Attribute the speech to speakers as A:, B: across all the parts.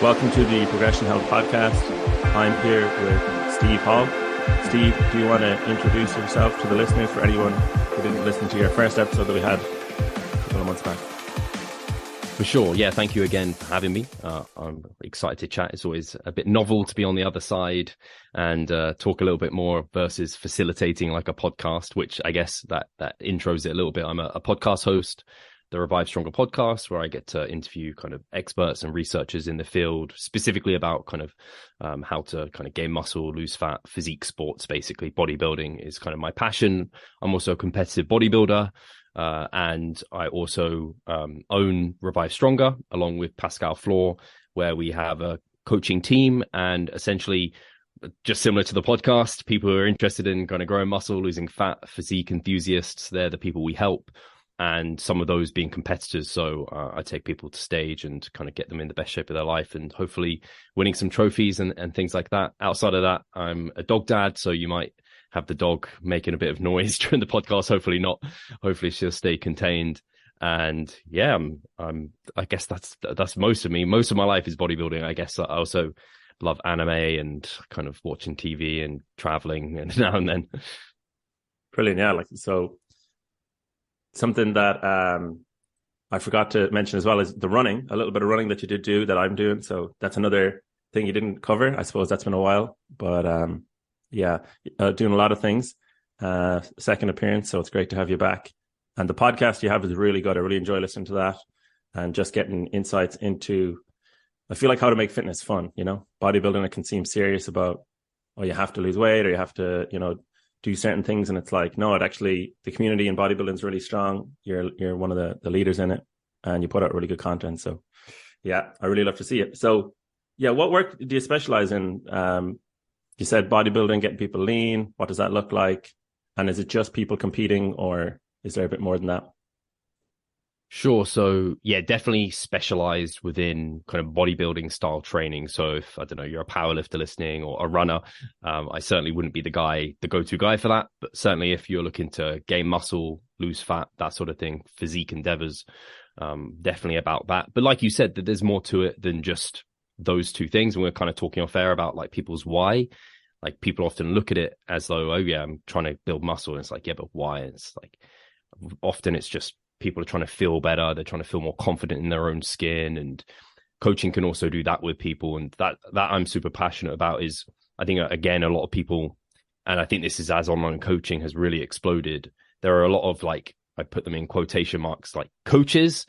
A: Welcome to the Progression Health Podcast. I'm here with Steve Hall. Steve, do you want to introduce yourself to the listeners for anyone who didn't listen to your first episode that we had a couple of months back?
B: For sure. Yeah, thank you again for having me. I'm excited to chat. It's always a bit novel to be on the other side and talk a little bit more versus facilitating like a podcast, which I guess that intros it a little bit. I'm a podcast host, the Revive Stronger podcast, where I get to interview kind of experts and researchers in the field, specifically about kind of how to kind of gain muscle, lose fat, physique sports. Basically, bodybuilding is kind of my passion. I'm also a competitive bodybuilder. And I also own Revive Stronger along with Pascal Floor, where we have a coaching team and essentially just similar to the podcast, people who are interested in kind of growing muscle, losing fat, physique enthusiasts, they're the people we help. And some of those being competitors. So I take people to stage and kind of get them in the best shape of their life and hopefully winning some trophies and things like that. Outside of that, I'm a dog dad. So you might have the dog making a bit of noise during the podcast. Hopefully not. Hopefully she'll stay contained. And yeah, I guess that's most of me. Most of my life is bodybuilding. I guess I also love anime and kind of watching TV and traveling and now and then.
A: Brilliant. Yeah. So something that I forgot to mention as well is the running, a little bit of running that you did do that I'm doing. So that's another thing you didn't cover. I suppose that's been a while, but doing a lot of things. Second appearance, so it's great to have you back. And the podcast you have is really good. I really enjoy listening to that and just getting insights into, I feel like, how to make fitness fun. You know, bodybuilding, it can seem serious about, oh, you have to lose weight or you have to, do certain things. And it's like, no, the community in bodybuilding is really strong. You're one of the leaders in it and you put out really good content. So yeah, I really love to see it. So yeah, what work do you specialize in? You said bodybuilding, getting people lean. What does that look like? And is it just people competing or is there a bit more than that?
B: Sure. So yeah, definitely specialized within kind of bodybuilding style training. So if, I don't know, you're a powerlifter listening or a runner, I certainly wouldn't be the go-to guy for that. But certainly if you're looking to gain muscle, lose fat, that sort of thing, physique endeavors, definitely about that. But like you said, that there's more to it than just those two things. And we're kind of talking off air about like people's why. Like people often look at it as though, oh yeah, I'm trying to build muscle. And it's like, yeah, but why? And it's like, often it's just people are trying to feel better. They're trying to feel more confident in their own skin, and coaching can also do that with people. And that I'm super passionate about is, I think, again, a lot of people, and I think this is as online coaching has really exploded. There are a lot of, like, I put them in quotation marks, like coaches,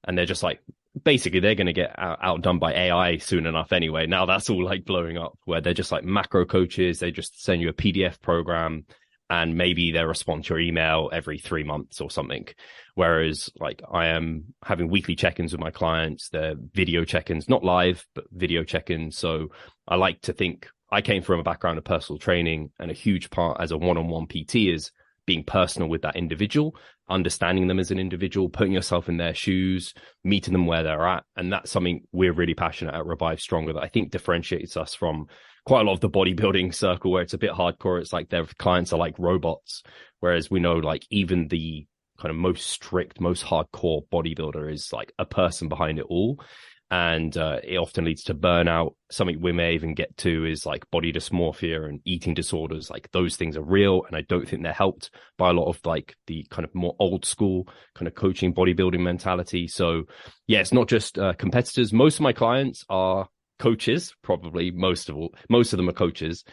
B: and they're just like, basically they're going to get outdone by AI soon enough anyway. Now that's all like blowing up, where they're just like macro coaches. They just send you a PDF program and maybe they respond to your email every 3 months or something. Whereas like I am having weekly check-ins with my clients. They're video check-ins, not live, but video check-ins. So I like to think, I came from a background of personal training, and a huge part as a one-on-one PT is being personal with that individual, understanding them as an individual, putting yourself in their shoes, meeting them where they're at. And that's something we're really passionate at Revive Stronger that I think differentiates us from quite a lot of the bodybuilding circle, where it's a bit hardcore. It's like their clients are like robots. Whereas we know like even the kind of most strict, most hardcore bodybuilder is like a person behind it all. And it often leads to burnout. Something we may even get to is like body dysmorphia and eating disorders. Like those things are real. And I don't think they're helped by a lot of like the kind of more old school kind of coaching bodybuilding mentality. So yeah, it's not just competitors. Most of my clients are coaches, probably most of them are coaches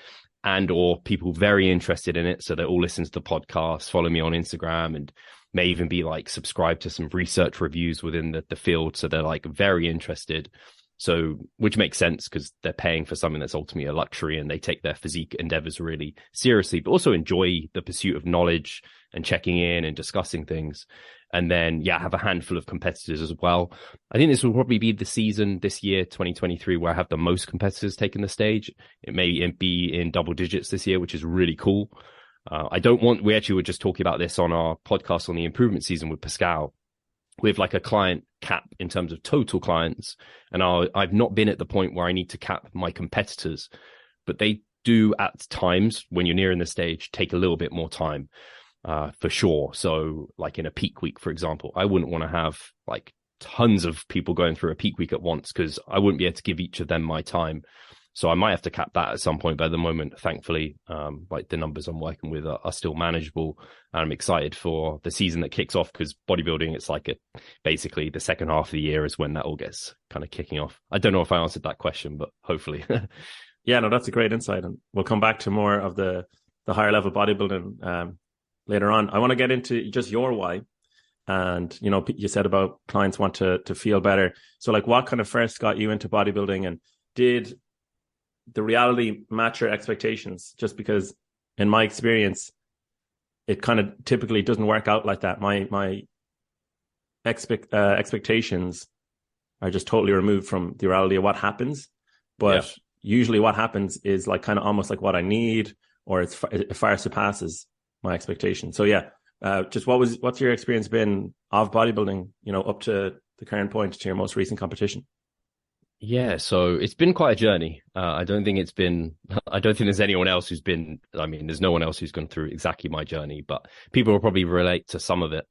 B: and or people very interested in it. So they all listen to the podcast, follow me on Instagram, and may even be like subscribed to some research reviews within the field. So they're like very interested. So, which makes sense because they're paying for something that's ultimately a luxury, and they take their physique endeavors really seriously, but also enjoy the pursuit of knowledge and checking in and discussing things. And then, yeah, I have a handful of competitors as well. I think this will probably be the season this year, 2023, where I have the most competitors taking the stage. It may be in double digits this year, which is really cool. We actually were just talking about this on our podcast on the improvement season with Pascal. We have like a client cap in terms of total clients. And I've not been at the point where I need to cap my competitors, but they do at times when you're nearing the stage take a little bit more time. For sure. So like in a peak week, for example, I wouldn't want to have like tons of people going through a peak week at once, because I wouldn't be able to give each of them my time. So I might have to cap that at some point. But at the moment, thankfully, like the numbers I'm working with are still manageable. And I'm excited for the season that kicks off, because bodybuilding, it's like basically the second half of the year is when that all gets kind of kicking off. I don't know if I answered that question, but hopefully.
A: Yeah, no, that's a great insight. And we'll come back to more of the higher level bodybuilding later on. I want to get into just your why. And, you know, you said about clients want to feel better. So like, what kind of first got you into bodybuilding, and did the reality match your expectations? Just because in my experience, it kind of typically doesn't work out like that. My expectations are just totally removed from the reality of what happens. But usually what happens is like kind of almost like what I need, or it far surpasses my expectations. So yeah, just what's your experience been of bodybuilding, you know, up to the current point, to your most recent competition?
B: Yeah, so it's been quite a journey. I don't think there's anyone else there's no one else who's gone through exactly my journey, but people will probably relate to some of it.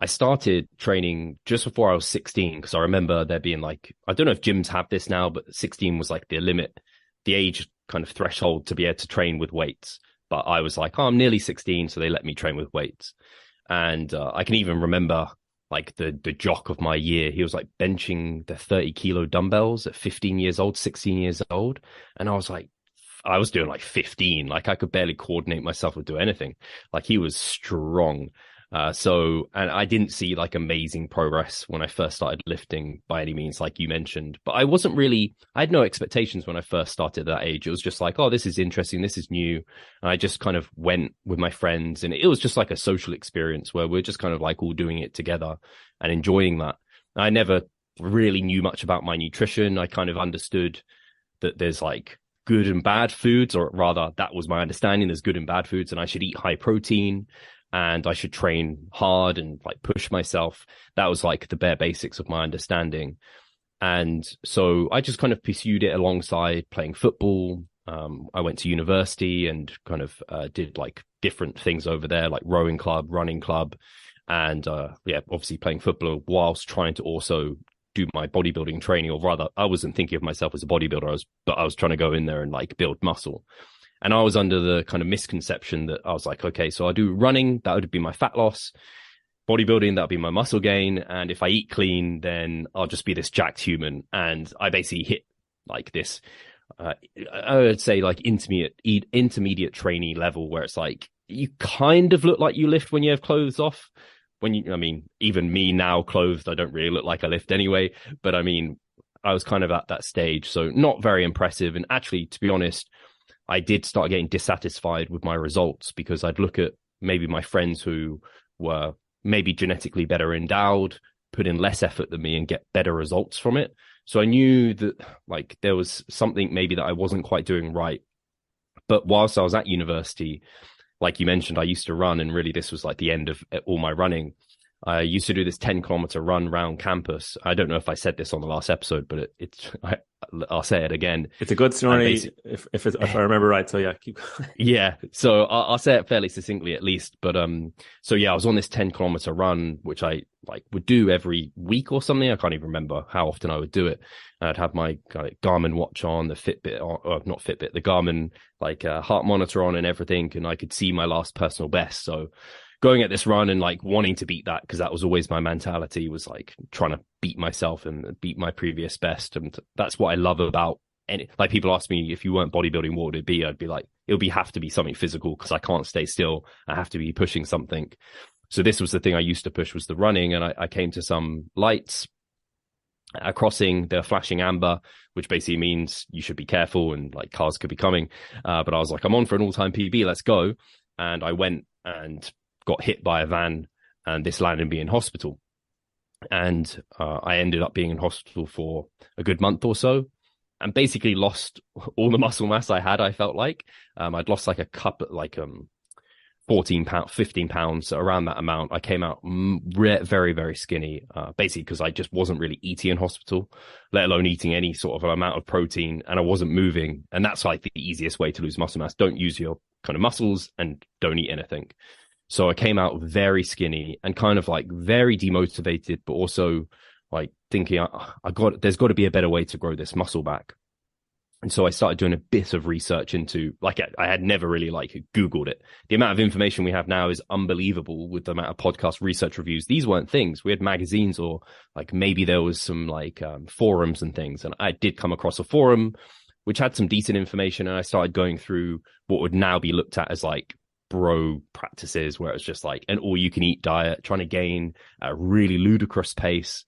B: I started training just before I was 16, because I remember there being like, I don't know if gyms have this now, but 16 was like the limit, the age kind of threshold to be able to train with weights. But I was like, oh, I'm nearly 16, so they let me train with weights. And I can even remember like the jock of my year, he was like benching the 30-kilo dumbbells at 15 years old, 16 years old. And I was like, I was doing like 15, like I could barely coordinate myself or do anything. Like he was strong. And I didn't see like amazing progress when I first started lifting by any means, like you mentioned, but I had no expectations when I first started at that age. It was just like, oh, this is interesting. This is new. And I just kind of went with my friends, and it was just like a social experience where we're just kind of like all doing it together and enjoying that. I never really knew much about my nutrition. I kind of understood that there's like good and bad foods, or rather that was my understanding. There's good and bad foods, and I should eat high protein, and I should train hard and like push myself. That was like the bare basics of my understanding. And so I just kind of pursued it alongside playing football. I went to university and kind of did like different things over there, like rowing club, running club, and obviously playing football whilst trying to also do my bodybuilding training. Or rather, I wasn't thinking of myself as a bodybuilder, but I was trying to go in there and like build muscle. And I was under the kind of misconception that I was like, okay, so I do running, that would be my fat loss. Bodybuilding, that would be my muscle gain. And if I eat clean, then I'll just be this jacked human. And I basically hit like this, I would say like intermediate trainee level, where it's like, you kind of look like you lift when you have clothes off. Even me now clothed, I don't really look like I lift anyway. But I mean, I was kind of at that stage. So not very impressive. And actually, to be honest, I did start getting dissatisfied with my results, because I'd look at maybe my friends who were maybe genetically better endowed, put in less effort than me, and get better results from it. So I knew that like there was something maybe that I wasn't quite doing right. But whilst I was at university, like you mentioned, I used to run, and really this was like the end of all my running. I used to do this 10-kilometer run round campus. I don't know if I said this on the last episode, but I'll say it again.
A: It's a good story if I remember right. So yeah, keep going.
B: Yeah. So I'll say it fairly succinctly at least. But so yeah, I was on this 10-kilometer run, which I like would do every week or something. I can't even remember how often I would do it. I'd have my kind of Garmin watch on, the Fitbit, or not Fitbit, the Garmin like heart monitor on and everything, and I could see my last personal best. So going at this run and like wanting to beat that, because that was always my mentality, was like trying to beat myself and beat my previous best. And that's what I love about any, like people ask me, if you weren't bodybuilding, what would it be? I'd be like, have to be something physical, because I can't stay still. I have to be pushing something. So this was the thing I used to push, was the running. And I came to some lights, a crossing, they're flashing amber, which basically means you should be careful and like cars could be coming. But I was like, I'm on for an all-time PB, let's go. And I went and got hit by a van, and this landed me in hospital. And I ended up being in hospital for a good month or so, and basically lost all the muscle mass I had. I felt like I'd lost like 14 pounds, 15 pounds, so around that amount. I came out very, very skinny, basically because I just wasn't really eating in hospital, let alone eating any sort of amount of protein, and I wasn't moving. And that's like the easiest way to lose muscle mass. Don't use your kind of muscles and don't eat anything. So I came out very skinny and kind of like very demotivated, but also like thinking, there's got to be a better way to grow this muscle back. And so I started doing a bit of research into, like, I had never really like Googled it. The amount of information we have now is unbelievable with the amount of podcast research reviews. These weren't things. We had magazines, or like maybe there was some like forums and things. And I did come across a forum which had some decent information. And I started going through what would now be looked at as like bro practices, where it's just like an all you can eat diet, trying to gain a really ludicrous pace.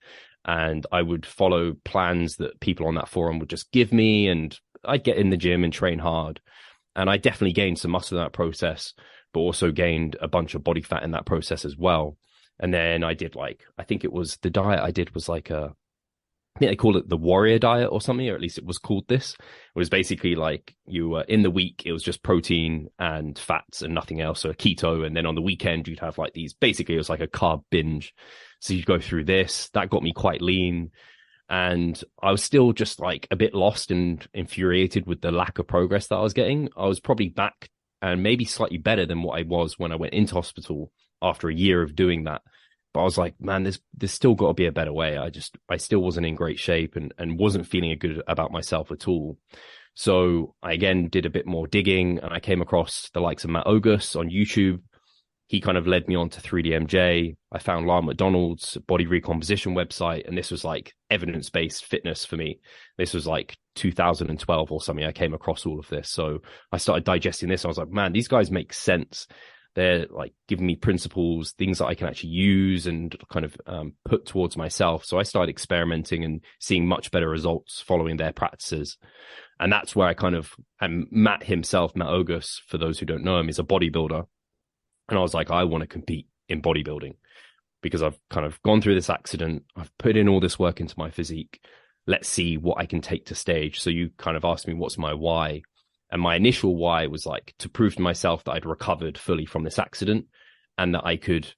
B: And I would follow plans that people on that forum would just give me, and I'd get in the gym and train hard. And I definitely gained some muscle in that process, but also gained a bunch of body fat in that process as well. And then I did I think it was the diet I did was like I think they call it the warrior diet or something, or at least it was called this. It was basically like you were in the week, it was just protein and fats and nothing else, so a keto. And then on the weekend, you'd have like these, basically it was like a carb binge. So you go through this, that got me quite lean. And I was still just like a bit lost and infuriated with the lack of progress that I was getting. I was probably back and maybe slightly better than what I was when I went into hospital after a year of doing that. But I was like, man, there's still got to be a better way. I still wasn't in great shape and wasn't feeling good about myself at all. So I again did a bit more digging, and I came across the likes of Matt Ogus on YouTube. He kind of led me on to 3DMJ. I found Lyle McDonald's body recomposition website, and this was like evidence-based fitness for me. This was like 2012 or something. I came across all of this. So I started digesting this. I was like, man, these guys make sense. They're like giving me principles, things that I can actually use and kind of put towards myself. So I started experimenting and seeing much better results following their practices. And that's where I kind of, and Matt himself, Matt Ogus, for those who don't know him, is a bodybuilder. And I was like, I want to compete in bodybuilding because I've kind of gone through this accident. I've put in all this work into my physique. Let's see what I can take to stage. So you kind of asked me, what's my why? And my initial why was like to prove to myself that I'd recovered fully from this accident and that I could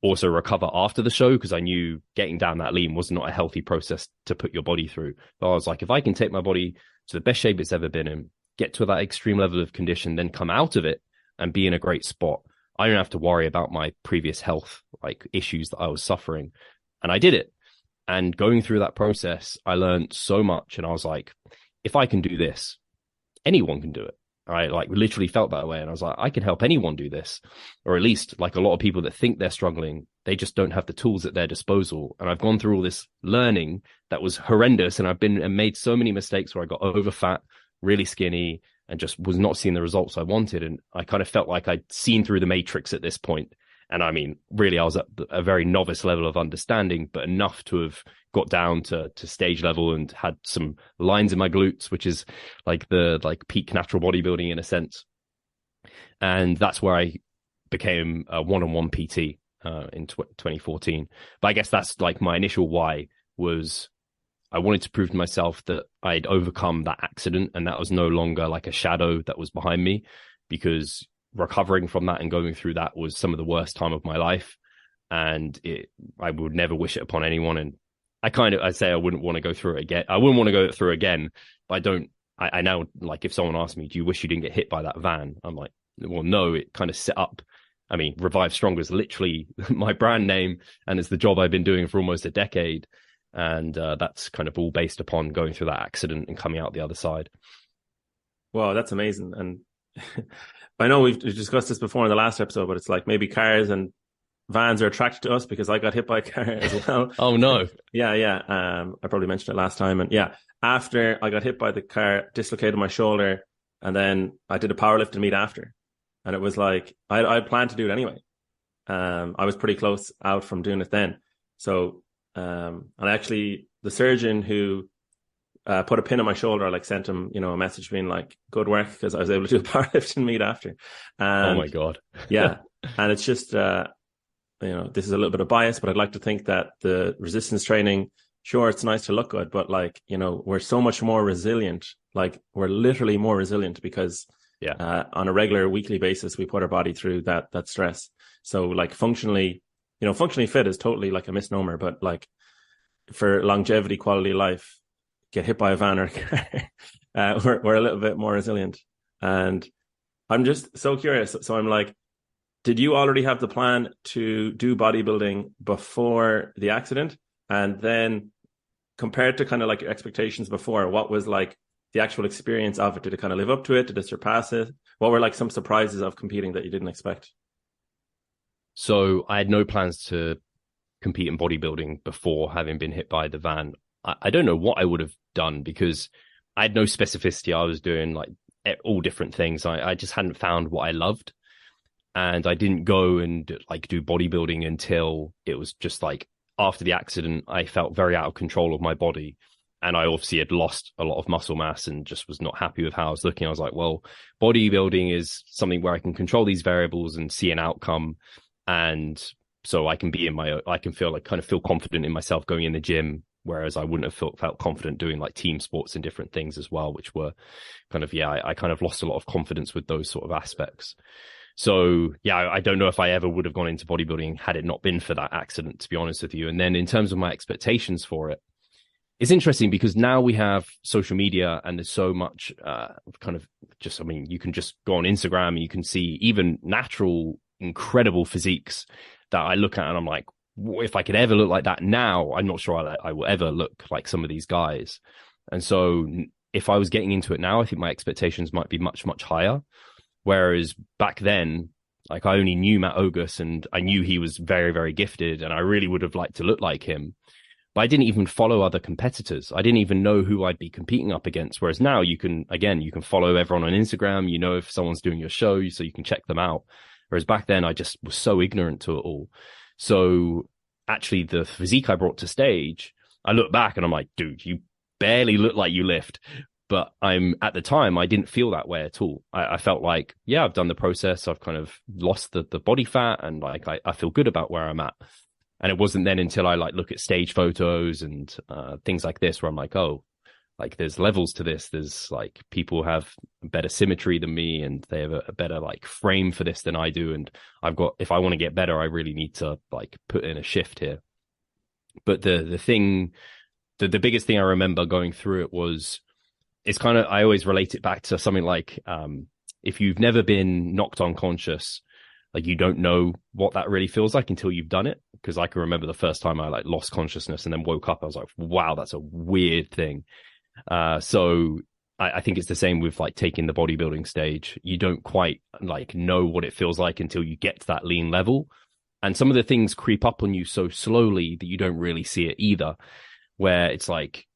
B: also recover after the show, because I knew getting down that lean was not a healthy process to put your body through. But I was like, if I can take my body to the best shape it's ever been in, get to that extreme level of condition, then come out of it and be in a great spot, I don't have to worry about my previous health like issues that I was suffering. And I did it. And going through that process, I learned so much. And I was like, if I can do this, anyone can do it. I like literally felt that way. And I was like, I can help anyone do this. Or at least like a lot of people that think they're struggling, they just don't have the tools at their disposal. And I've gone through all this learning that was horrendous. And I've been and made so many mistakes where I got over fat, really skinny, and just was not seeing the results I wanted. And I kind of felt like I'd seen through the matrix at this point. And I mean, really, I was at a very novice level of understanding, but enough to have got down to stage level and had some lines in my glutes, which is like the peak natural bodybuilding in a sense. And that's where I became a one-on-one PT in 2014. But I guess that's like my initial why was I wanted to prove to myself that I'd overcome that accident and that was no longer like a shadow that was behind me, because recovering from that and going through that was some of the worst time of my life. And I would never wish it upon anyone. And I say I wouldn't want to go through it again. I wouldn't want to go through it again, but I now, like, if someone asked me, do you wish you didn't get hit by that van? I'm like, well, no, it kind of set up. I mean, Revive Stronger is literally my brand name, and it's the job I've been doing for almost a decade. And that's kind of all based upon going through that accident and coming out the other side.
A: Wow, that's amazing. And I know we've discussed this before in the last episode, but it's like maybe cars and vans are attracted to us because I got hit by a car as well.
B: Oh, no.
A: Yeah. I probably mentioned it last time. And yeah, after I got hit by the car, dislocated my shoulder, and then I did a powerlifting meet after. And it was like, I planned to do it anyway. I was pretty close out from doing it then. So, and actually the surgeon who put a pin on my shoulder, I like sent him, a message being like, good work, because I was able to do a powerlifting meet after. And,
B: oh my God.
A: Yeah. And it's just, this is a little bit of bias, but I'd like to think that the resistance training, sure, it's nice to look good, but like, we're so much more resilient. Like, we're literally more resilient because on a regular weekly basis, we put our body through that stress. So like functionally fit is totally like a misnomer, but like for longevity, quality of life, get hit by a van or a car, we're a little bit more resilient. And I'm just so curious. So I'm like, did you already have the plan to do bodybuilding before the accident? And then compared to kind of like your expectations before, what was like the actual experience of it? Did it kind of live up to it? Did it surpass it? What were like some surprises of competing that you didn't expect?
B: So I had no plans to compete in bodybuilding before having been hit by the van. I don't know what I would have done because I had no specificity. I was doing like all different things. I just hadn't found what I loved. And I didn't go and like do bodybuilding until it was just like after the accident, I felt very out of control of my body. And I obviously had lost a lot of muscle mass and just was not happy with how I was looking. I was like, well, bodybuilding is something where I can control these variables and see an outcome. And so I can I can feel like kind of feel confident in myself going in the gym, whereas I wouldn't have felt confident doing like team sports and different things as well, which were kind of, I kind of lost a lot of confidence with those sort of aspects. So, yeah, I don't know if I ever would have gone into bodybuilding had it not been for that accident, to be honest with you. And then in terms of my expectations for it, it's interesting because now we have social media and there's so much kind of just, I mean, you can just go on Instagram and you can see even natural, incredible physiques that I look at and I'm like, if I could ever look like that now, I'm not sure I will ever look like some of these guys. And so if I was getting into it now, I think my expectations might be much, much higher. Whereas back then, like I only knew Matt Ogus and I knew he was very, very gifted and I really would have liked to look like him. But I didn't even follow other competitors. I didn't even know who I'd be competing up against. Whereas now you can follow everyone on Instagram. You know if someone's doing your show, so you can check them out. Whereas back then I just was so ignorant to it all. So actually the physique I brought to stage, I look back and I'm like, dude, you barely look like you lift. But at the time, I didn't feel that way at all. I felt like, yeah, I've done the process. I've kind of lost the body fat and like, I feel good about where I'm at. And it wasn't then until I like look at stage photos and things like this where I'm like, oh, like there's levels to this. There's like people have better symmetry than me and they have a better like frame for this than I do. And if I want to get better, I really need to like put in a shift here. But the biggest thing I remember going through it was, it's kind of, I always relate it back to something like, if you've never been knocked unconscious, like you don't know what that really feels like until you've done it. Because I can remember the first time I like lost consciousness and then woke up, I was like, wow, that's a weird thing. So I think it's the same with like taking the bodybuilding stage. You don't quite like know what it feels like until you get to that lean level. And some of the things creep up on you so slowly that you don't really see it either, where it's like,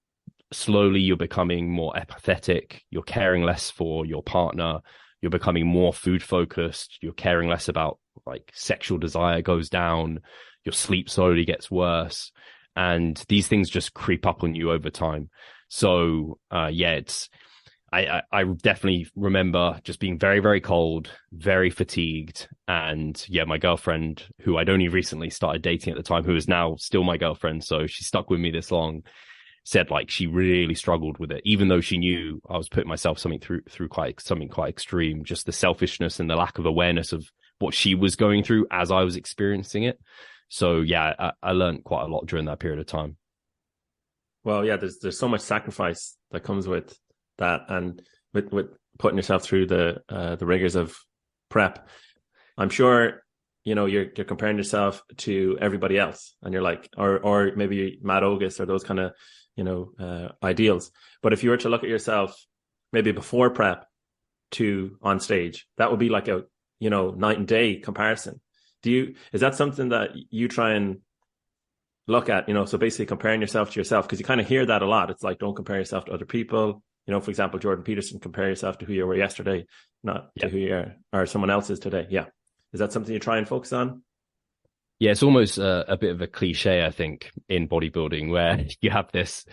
B: slowly you're becoming more apathetic, you're caring less for your partner, you're becoming more food focused, you're caring less about like sexual desire goes down, your sleep slowly gets worse, and these things just creep up on you over time. So I definitely remember just being very, very cold, very fatigued. And yeah, my girlfriend, who I'd only recently started dating at the time, who is now still my girlfriend, so she stuck with me this long, said like she really struggled with it, even though she knew I was putting myself through something quite extreme, just the selfishness and the lack of awareness of what she was going through as I was experiencing it. So yeah, I learned quite a lot during that period of time.
A: Well, yeah, there's so much sacrifice that comes with that, and with putting yourself through the rigors of prep. I'm sure you're comparing yourself to everybody else, and you're like, or maybe Matt Ogus or those kind of ideals. But if you were to look at yourself maybe before prep to on stage, that would be like a night and day comparison. Is that something that you try and look at, so basically comparing yourself to yourself, because you kind of hear that a lot. It's like, don't compare yourself to other people. For example, Jordan Peterson, compare yourself to who you were yesterday, not to who you are or someone else is today. Yeah. Is that something you try and focus on?
B: Yeah, it's almost a bit of a cliche, I think, in bodybuilding, where you have this,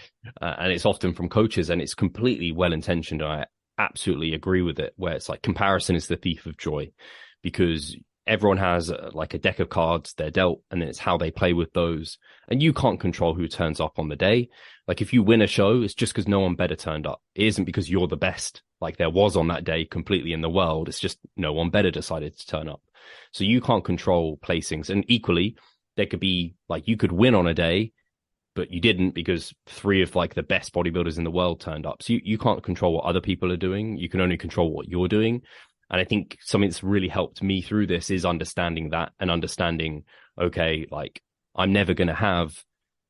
B: and it's often from coaches, and it's completely well-intentioned. And I absolutely agree with it, where it's like comparison is the thief of joy, because everyone has like a deck of cards they're dealt, and then it's how they play with those. And you can't control who turns up on the day. Like if you win a show, it's just because no one better turned up. It isn't because you're the best, like there was on that day completely in the world. It's just no one better decided to turn up. So you can't control placings. And equally, there could be like you could win on a day, but you didn't because 3 of like the best bodybuilders in the world turned up. So you can't control what other people are doing. You can only control what you're doing. And I think something that's really helped me through this is understanding that and understanding, okay, like I'm never going to have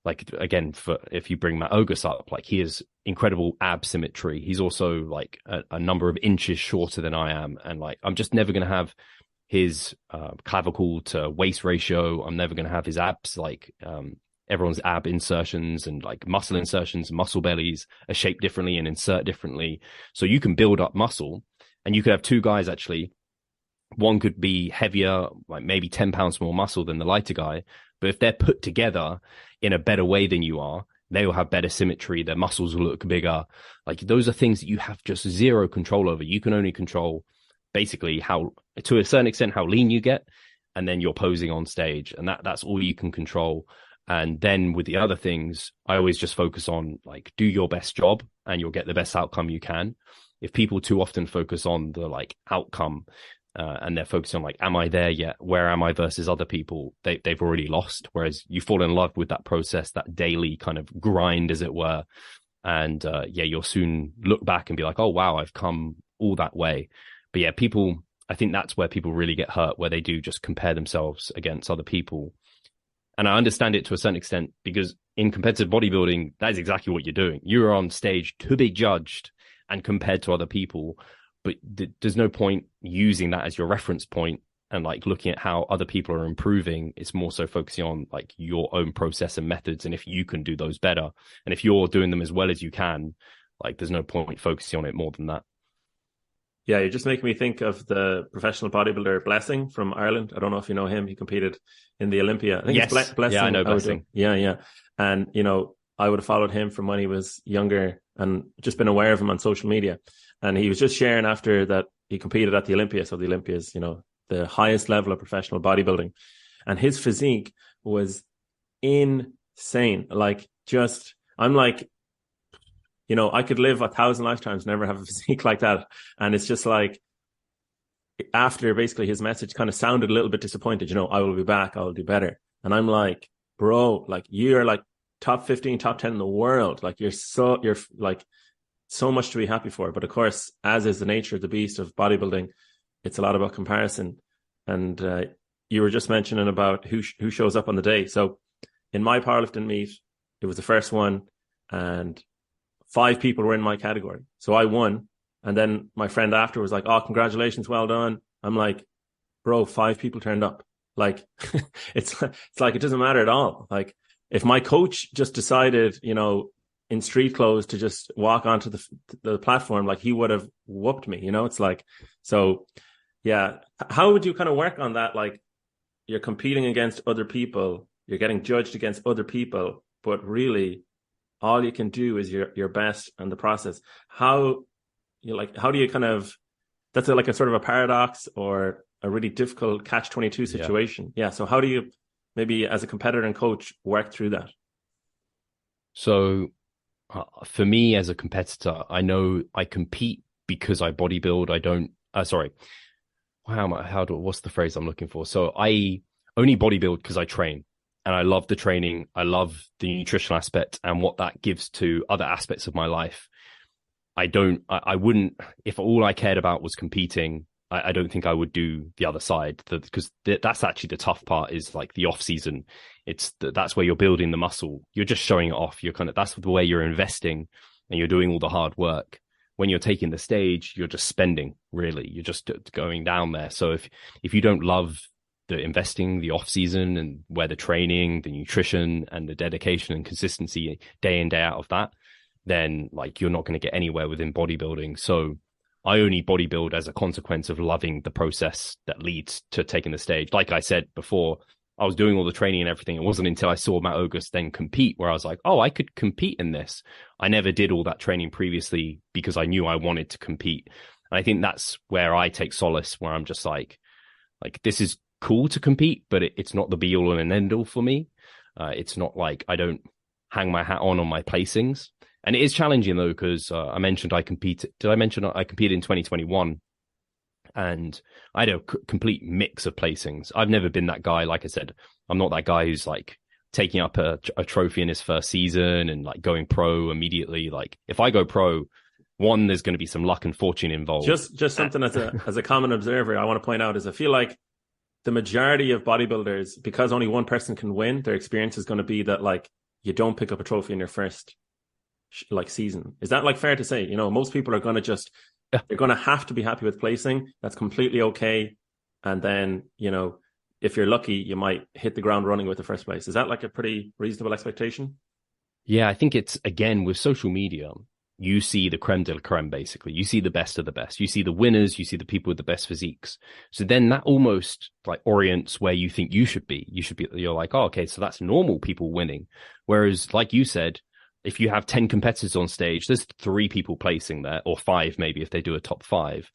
B: like again, if you bring Matt Ogus up, like he has incredible ab symmetry. He's also like a number of inches shorter than I am, and like I'm just never going to have his clavicle to waist ratio. I'm never going to have his abs like everyone's ab insertions and like muscle insertions, muscle bellies are shaped differently and insert differently. So you can build up muscle, and you could have two guys actually. One could be heavier, like maybe 10 pounds more muscle than the lighter guy. But if they're put together in a better way than you are, they will have better symmetry. Their muscles will look bigger. Like those are things that you have just zero control over. You can only control basically how, to a certain extent, how lean you get, and then you're posing on stage. And that's all you can control. And then with the other things, I always just focus on like, do your best job and you'll get the best outcome you can. If people too often focus on the like outcome, and they're focused on like, am I there yet? Where am I versus other people? They've already lost. Whereas you fall in love with that process, that daily kind of grind, as it were. And you'll soon look back and be like, oh, wow, I've come all that way. But yeah, I think that's where people really get hurt, where they do just compare themselves against other people. And I understand it to a certain extent, because in competitive bodybuilding, that is exactly what you're doing. You're on stage to be judged and compared to other people. But there's no point using that as your reference point and like looking at how other people are improving. It's more so focusing on like your own process and methods, and if you can do those better, and if you're doing them as well as you can, like there's no point focusing on it more than that.
A: Yeah, you're just making me think of the professional bodybuilder Blessing from Ireland. I don't know if you know him. He competed in the Olympia. I think
B: yes.
A: It's Blessing.
B: Yeah, I know Blessing.
A: Yeah. And, I would have followed him from when he was younger and just been aware of him on social media. And he was just sharing after that he competed at the Olympia. So the Olympia is, the highest level of professional bodybuilding. And his physique was insane. Like I'm like, I could live 1,000 lifetimes, never have a physique like that. And it's just like, after basically his message kind of sounded a little bit disappointed, I will be back, I will do better. And I'm like, bro, like you're like top 15, top 10 in the world. Like you're like so much to be happy for. But of course, as is the nature of the beast of bodybuilding, it's a lot about comparison. And you were just mentioning about who shows up on the day. So in my powerlifting meet, it was the first one, and 5 people were in my category. So I won. And then my friend after was like, oh, congratulations, well done. I'm like, bro, 5 people turned up. Like, it's like, it doesn't matter at all. Like, if my coach just decided, in street clothes to just walk onto the platform, like he would have whooped me, it's like, so yeah. How would you kind of work on that? Like you're competing against other people, you're getting judged against other people, but really all you can do is your best and the process. How do you kind of, that's like a sort of a paradox or a really difficult catch-22 situation. Yeah. So how do you maybe as a competitor and coach work through that?
B: So for me as a competitor, I know I compete because I bodybuild. I don't, what's the phrase I'm looking for? So I only bodybuild because I train, and I love the training. I love the nutritional aspect and what that gives to other aspects of my life. I wouldn't, if all I cared about was competing, I don't think I would do the other side, because that's actually the tough part, is like the off season. That's where you're building the muscle. You're just showing it off. That's the way you're investing, and you're doing all the hard work. When you're taking the stage, you're just spending, really. You're just going down there. So if you don't love the investing, the off season, and where the training, the nutrition, and the dedication and consistency day in, day out of that, then like you're not going to get anywhere within bodybuilding. So I only bodybuild as a consequence of loving the process that leads to taking the stage. Like I said before, I was doing all the training and everything. It wasn't until I saw Matt Ogus then compete where I was like, oh, I could compete in this. I never did all that training previously because I knew I wanted to compete. And I think that's where I take solace, where I'm just like this is cool to compete, but it's not the be all and end all for me. It's not like I don't hang my hat on my placings. And it is challenging though, because I mentioned I competed. Did I mention I competed in 2021? And I had a complete mix of placings. I've never been that guy. Like I said, I'm not that guy who's like taking up a trophy in his first season and like going pro immediately. Like if I go pro, there's going to be some luck and fortune involved.
A: Just something as a common observer, I want to point out is I feel like the majority of bodybuilders, because only one person can win, their experience is going to be that like you don't pick up a trophy in your first like season. Is that like fair to say? You know, most people are going to just, they're going to have to be happy with placing. That's completely okay. And then, you know, if you're lucky, you might hit the ground running with the first place. Is that like a pretty reasonable expectation?
B: Yeah, I think it's, again, with social media, you see the creme de la creme, basically. You see the best of the best. You see the winners. You see the people with the best physiques. So then that almost like orients where you think you should be. You're like, oh, okay, so that's normal people winning. Whereas, like you said, if you have 10 competitors on stage, there's 3 people placing there, or 5 maybe if they do a top 5.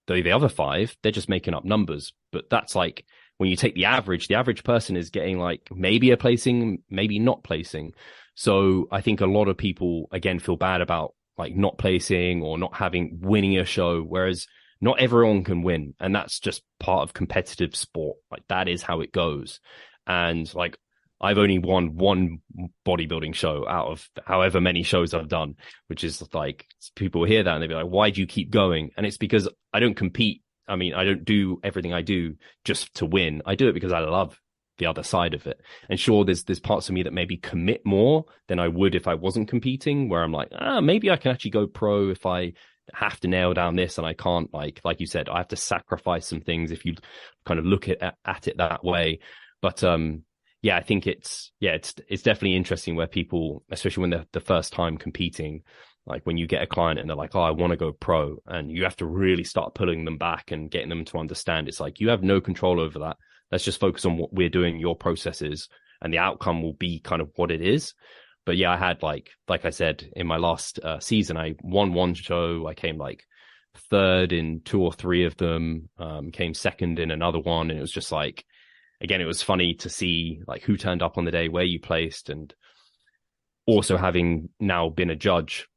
B: Though the other 5, they're just making up numbers. But that's like, when you take the average person is getting like maybe a placing, maybe not placing. So I think a lot of people, again, feel bad about like not placing or not winning a show, whereas not everyone can win. And that's just part of competitive sport. Like that is how it goes. And like, I've only won one bodybuilding show out of however many shows I've done, which is like, people hear that and they'll be like, why do you keep going? And it's because I don't compete. I mean, I don't do everything I do just to win. I do it because I love the other side of it. And sure, there's parts of me that maybe commit more than I would if I wasn't competing, where I'm like, maybe I can actually go pro if I have to nail down this, and I can't, like you said, I have to sacrifice some things if you kind of look at it that way. But yeah, I think it's definitely interesting where people, especially when they're the first time competing, like when you get a client and they're like, oh, I want to go pro, and you have to really start pulling them back and getting them to understand it's like, you have no control over that. Let's just focus on what we're doing, your processes, and the outcome will be kind of what it is. But yeah, I had like I said, in my last season, I won one show. I came like 3rd in 2 or 3 of them, came 2nd in another one. And it was just like, again, it was funny to see like who turned up on the day, where you placed, and also having now been a judge.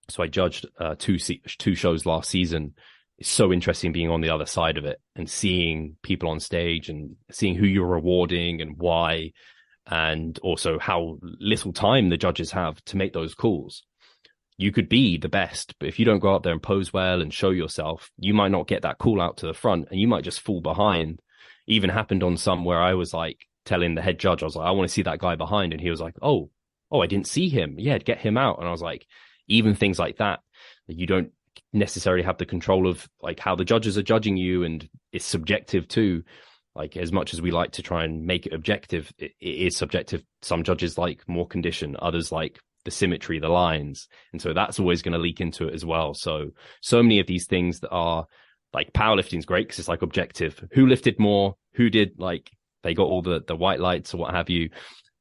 B: So I judged 2 shows last season. It's so interesting being on the other side of it and seeing people on stage and seeing who you're rewarding and why, and also how little time the judges have to make those calls. You could be the best, but if you don't go out there and pose well and show yourself, you might not get that call out to the front and you might just fall behind. Even happened on some where I was like telling the head judge, I was like, I want to see that guy behind. And he was like, oh, I didn't see him. Yeah, get him out. And I was like, even things like that, you don't necessarily have the control of like how the judges are judging you, and it's subjective too. Like, as much as we like to try and make it objective, it is subjective. Some judges like more condition, others like the symmetry, the lines, and so that's always going to leak into it as well. So many of these things that are like, powerlifting is great because it's like objective. Who lifted more? Who did, like, they got all the white lights or what have you?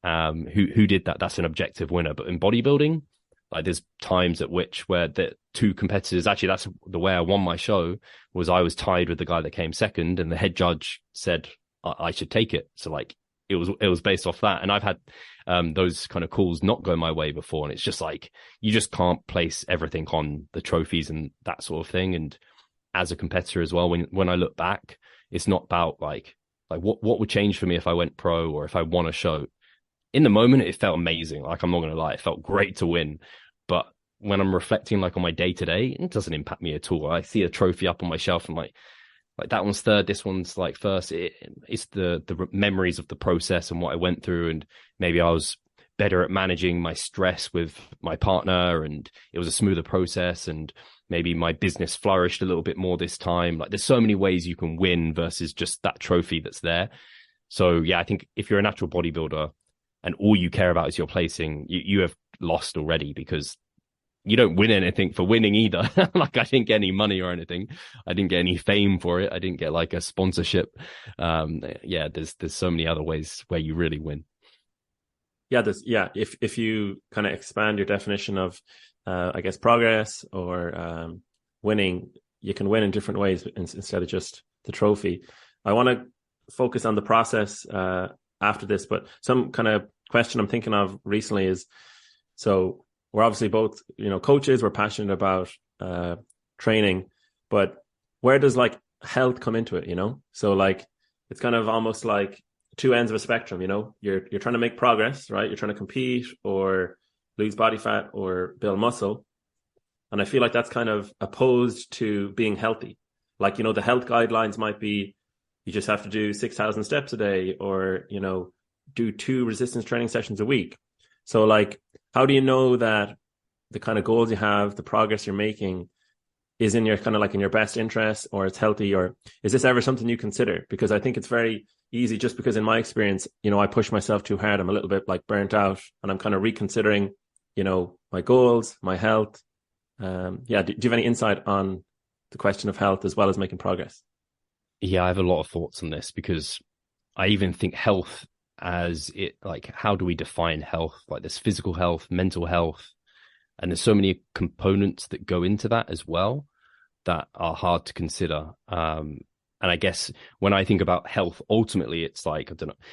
B: Who did that? That's an objective winner. But in bodybuilding, like, there's times at which where the 2 competitors, actually that's the way I won my show, was I was tied with the guy that came 2nd, and the head judge said I should take it. So like, it was based off that. And I've had those kind of calls not go my way before, and it's just like, you just can't place everything on the trophies and that sort of thing. And as a competitor as well, when I look back, it's not about like what would change for me if I went pro or if I won a show. In the moment, it felt amazing. Like, I'm not going to lie, it felt great to win. But when I'm reflecting like on my day to day, it doesn't impact me at all. I see a trophy up on my shelf and like that one's 3rd, this one's like 1st. It's the memories of the process and what I went through. And maybe I was better at managing my stress with my partner, and it was a smoother process, and maybe my business flourished a little bit more this time. Like, there's so many ways you can win versus just that trophy that's there. So yeah, I think if you're a natural bodybuilder and all you care about is your placing, you have lost already, because you don't win anything for winning either. Like, I didn't get any money or anything. I didn't get any fame for it. I didn't get like a sponsorship. Yeah, there's so many other ways where you really win.
A: Yeah, if you kind of expand your definition of I guess progress or winning, you can win in different ways instead of just the trophy. I want to focus on the process after this, but some kind of question I'm thinking of recently is, so we're obviously both, coaches, we're passionate about training, but where does like health come into it, So like, it's kind of almost like 2 ends of a spectrum, you're trying to make progress, right? You're trying to compete or lose body fat or build muscle. And I feel like that's kind of opposed to being healthy. Like, the health guidelines might be, you just have to do 6,000 steps a day, or, do 2 resistance training sessions a week. So like, how do you know that the kind of goals you have, the progress you're making is in your kind of like in your best interest, or it's healthy, or is this ever something you consider? Because I think it's very easy, just because in my experience, I push myself too hard. I'm a little bit like burnt out, and I'm kind of reconsidering, my goals, my health. Yeah. Do you have any insight on the question of health as well as making progress?
B: Yeah, I have a lot of thoughts on this because I even think health as it, like, how do we define health? Like, there's physical health, mental health, and there's so many components that go into that as well that are hard to consider. And I guess when I think about health, ultimately, it's like,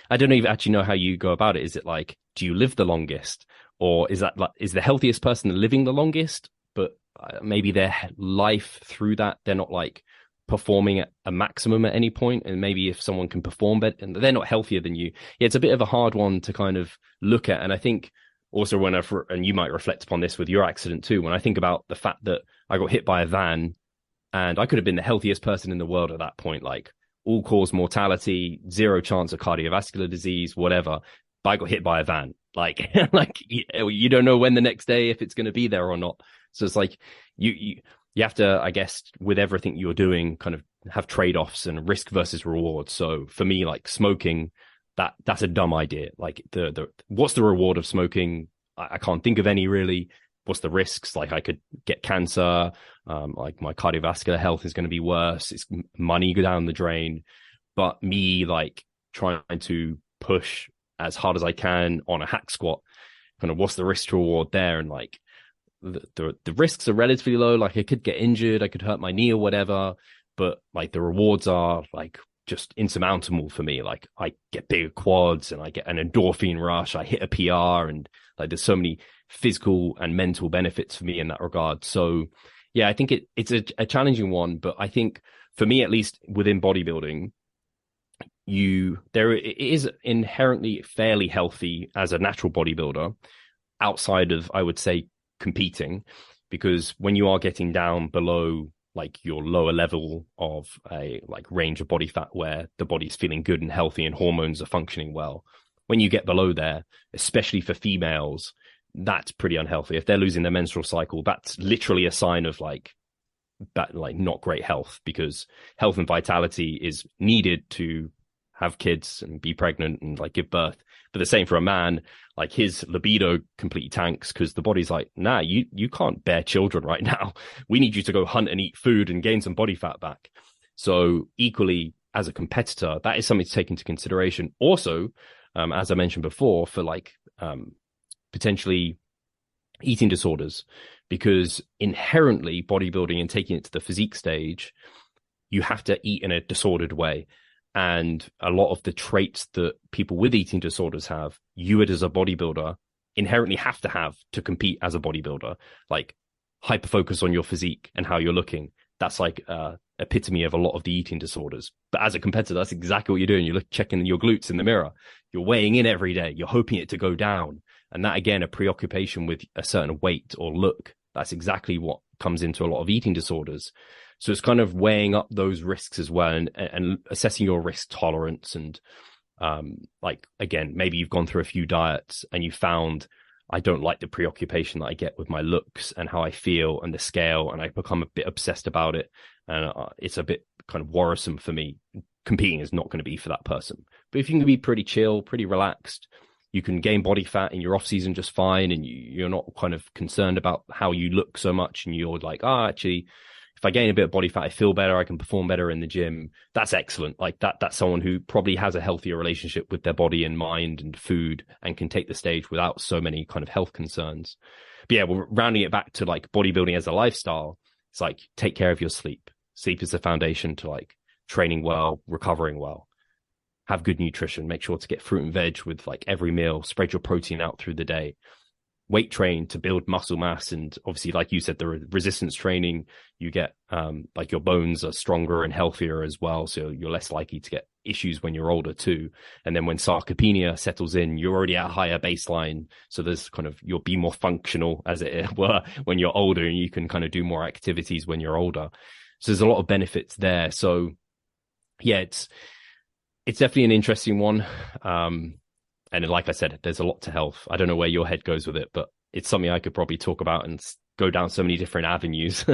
B: I don't even actually know how you go about it. Is it like, do you live the longest, or is that like, is the healthiest person living the longest, but maybe their life through that, they're not like performing at a maximum at any point, and maybe if someone can perform better and they're not healthier than you. Yeah, it's a bit of a hard one to kind of look at. And I think also and you might reflect upon this with your accident too, when I think about the fact that I got hit by a van and I could have been the healthiest person in the world at that point, like all cause mortality, zero chance of cardiovascular disease, whatever, but I got hit by a van. Like like you don't know when the next day, if it's going to be there or not. So it's like you have to, I guess, with everything you're doing, kind of have trade-offs and risk versus reward. So for me, like smoking, that's a dumb idea. Like the what's the reward of smoking? I can't think of any really. What's the risks? Like I could get cancer. Like my cardiovascular health is going to be worse. It's money go down the drain. But me like trying to push as hard as I can on a hack squat, kind of what's the risk to reward there? And like the risks are relatively low. Like I could get injured, I could hurt my knee or whatever, but like the rewards are like just insurmountable for me. Like I get bigger quads and I get an endorphin rush. I hit a PR, and like there's so many physical and mental benefits for me in that regard. So yeah, I think it's a challenging one, but I think for me, at least within bodybuilding, it is inherently fairly healthy as a natural bodybuilder outside of, I would say, competing, because when you are getting down below like your lower level of a like range of body fat where the body's feeling good and healthy and hormones are functioning well, when you get below there, especially for females, that's pretty unhealthy. If they're losing their menstrual cycle, that's literally a sign of like not great health, because health and vitality is needed to have kids and be pregnant and like give birth. But the same for a man, like his libido completely tanks because the body's like, nah, you can't bear children right now. We need you to go hunt and eat food and gain some body fat back. So equally, as a competitor, that is something to take into consideration. Also, as I mentioned before, for like potentially eating disorders, because inherently bodybuilding and taking it to the physique stage, you have to eat in a disordered way. And a lot of the traits that people with eating disorders have, you as a bodybuilder inherently have to have to compete as a bodybuilder, like hyper focus on your physique and how you're looking. That's like epitome of a lot of the eating disorders. But as a competitor, that's exactly what you're doing. You're checking your glutes in the mirror. You're weighing in every day. You're hoping it to go down. And that, again, a preoccupation with a certain weight or look, that's exactly what comes into a lot of eating disorders. So it's kind of weighing up those risks as well, and assessing your risk tolerance. And like, again, maybe you've gone through a few diets and you found, I don't like the preoccupation that I get with my looks and how I feel and the scale, and I become a bit obsessed about it. And it's a bit kind of worrisome for me. Competing is not going to be for that person. But if you can be pretty chill, pretty relaxed, you can gain body fat in your off season just fine, and you're not kind of concerned about how you look so much, and you're like, actually, if I gain a bit of body fat, I feel better, I can perform better in the gym. That's excellent. Like that's someone who probably has a healthier relationship with their body and mind and food, and can take the stage without so many kind of health concerns. But yeah, well, rounding it back to like bodybuilding as a lifestyle, it's like, take care of your sleep. Sleep is the foundation to like training well, recovering well. Have good nutrition. Make sure to get fruit and veg with like every meal. Spread your protein out through the day. Weight train to build muscle mass. And obviously, like you said, the resistance training, you get like your bones are stronger and healthier as well. So you're less likely to get issues when you're older too. And then when sarcopenia settles in, you're already at a higher baseline. So there's kind of, you'll be more functional as it were when you're older, and you can kind of do more activities when you're older. So there's a lot of benefits there. So yeah, it's definitely an interesting one. And like I said, there's a lot to health. I don't know where your head goes with it, but it's something I could probably talk about and go down so many different avenues.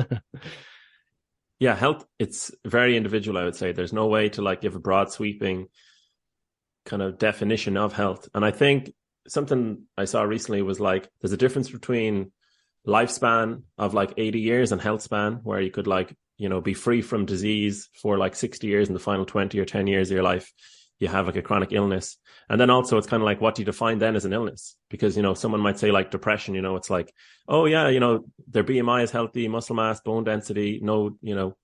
A: Yeah, health, it's very individual, I would say. There's no way to like give a broad sweeping kind of definition of health. And I think something I saw recently was like there's a difference between lifespan of like 80 years and health span, where you could like, you know, be free from disease for like 60 years, in the final 20 or 10 years of your life you have like a chronic illness. And then also it's kind of like, what do you define then as an illness? Because, you know, someone might say like depression, you know, it's like, oh yeah, you know, their BMI is healthy, muscle mass, bone density, no, you know,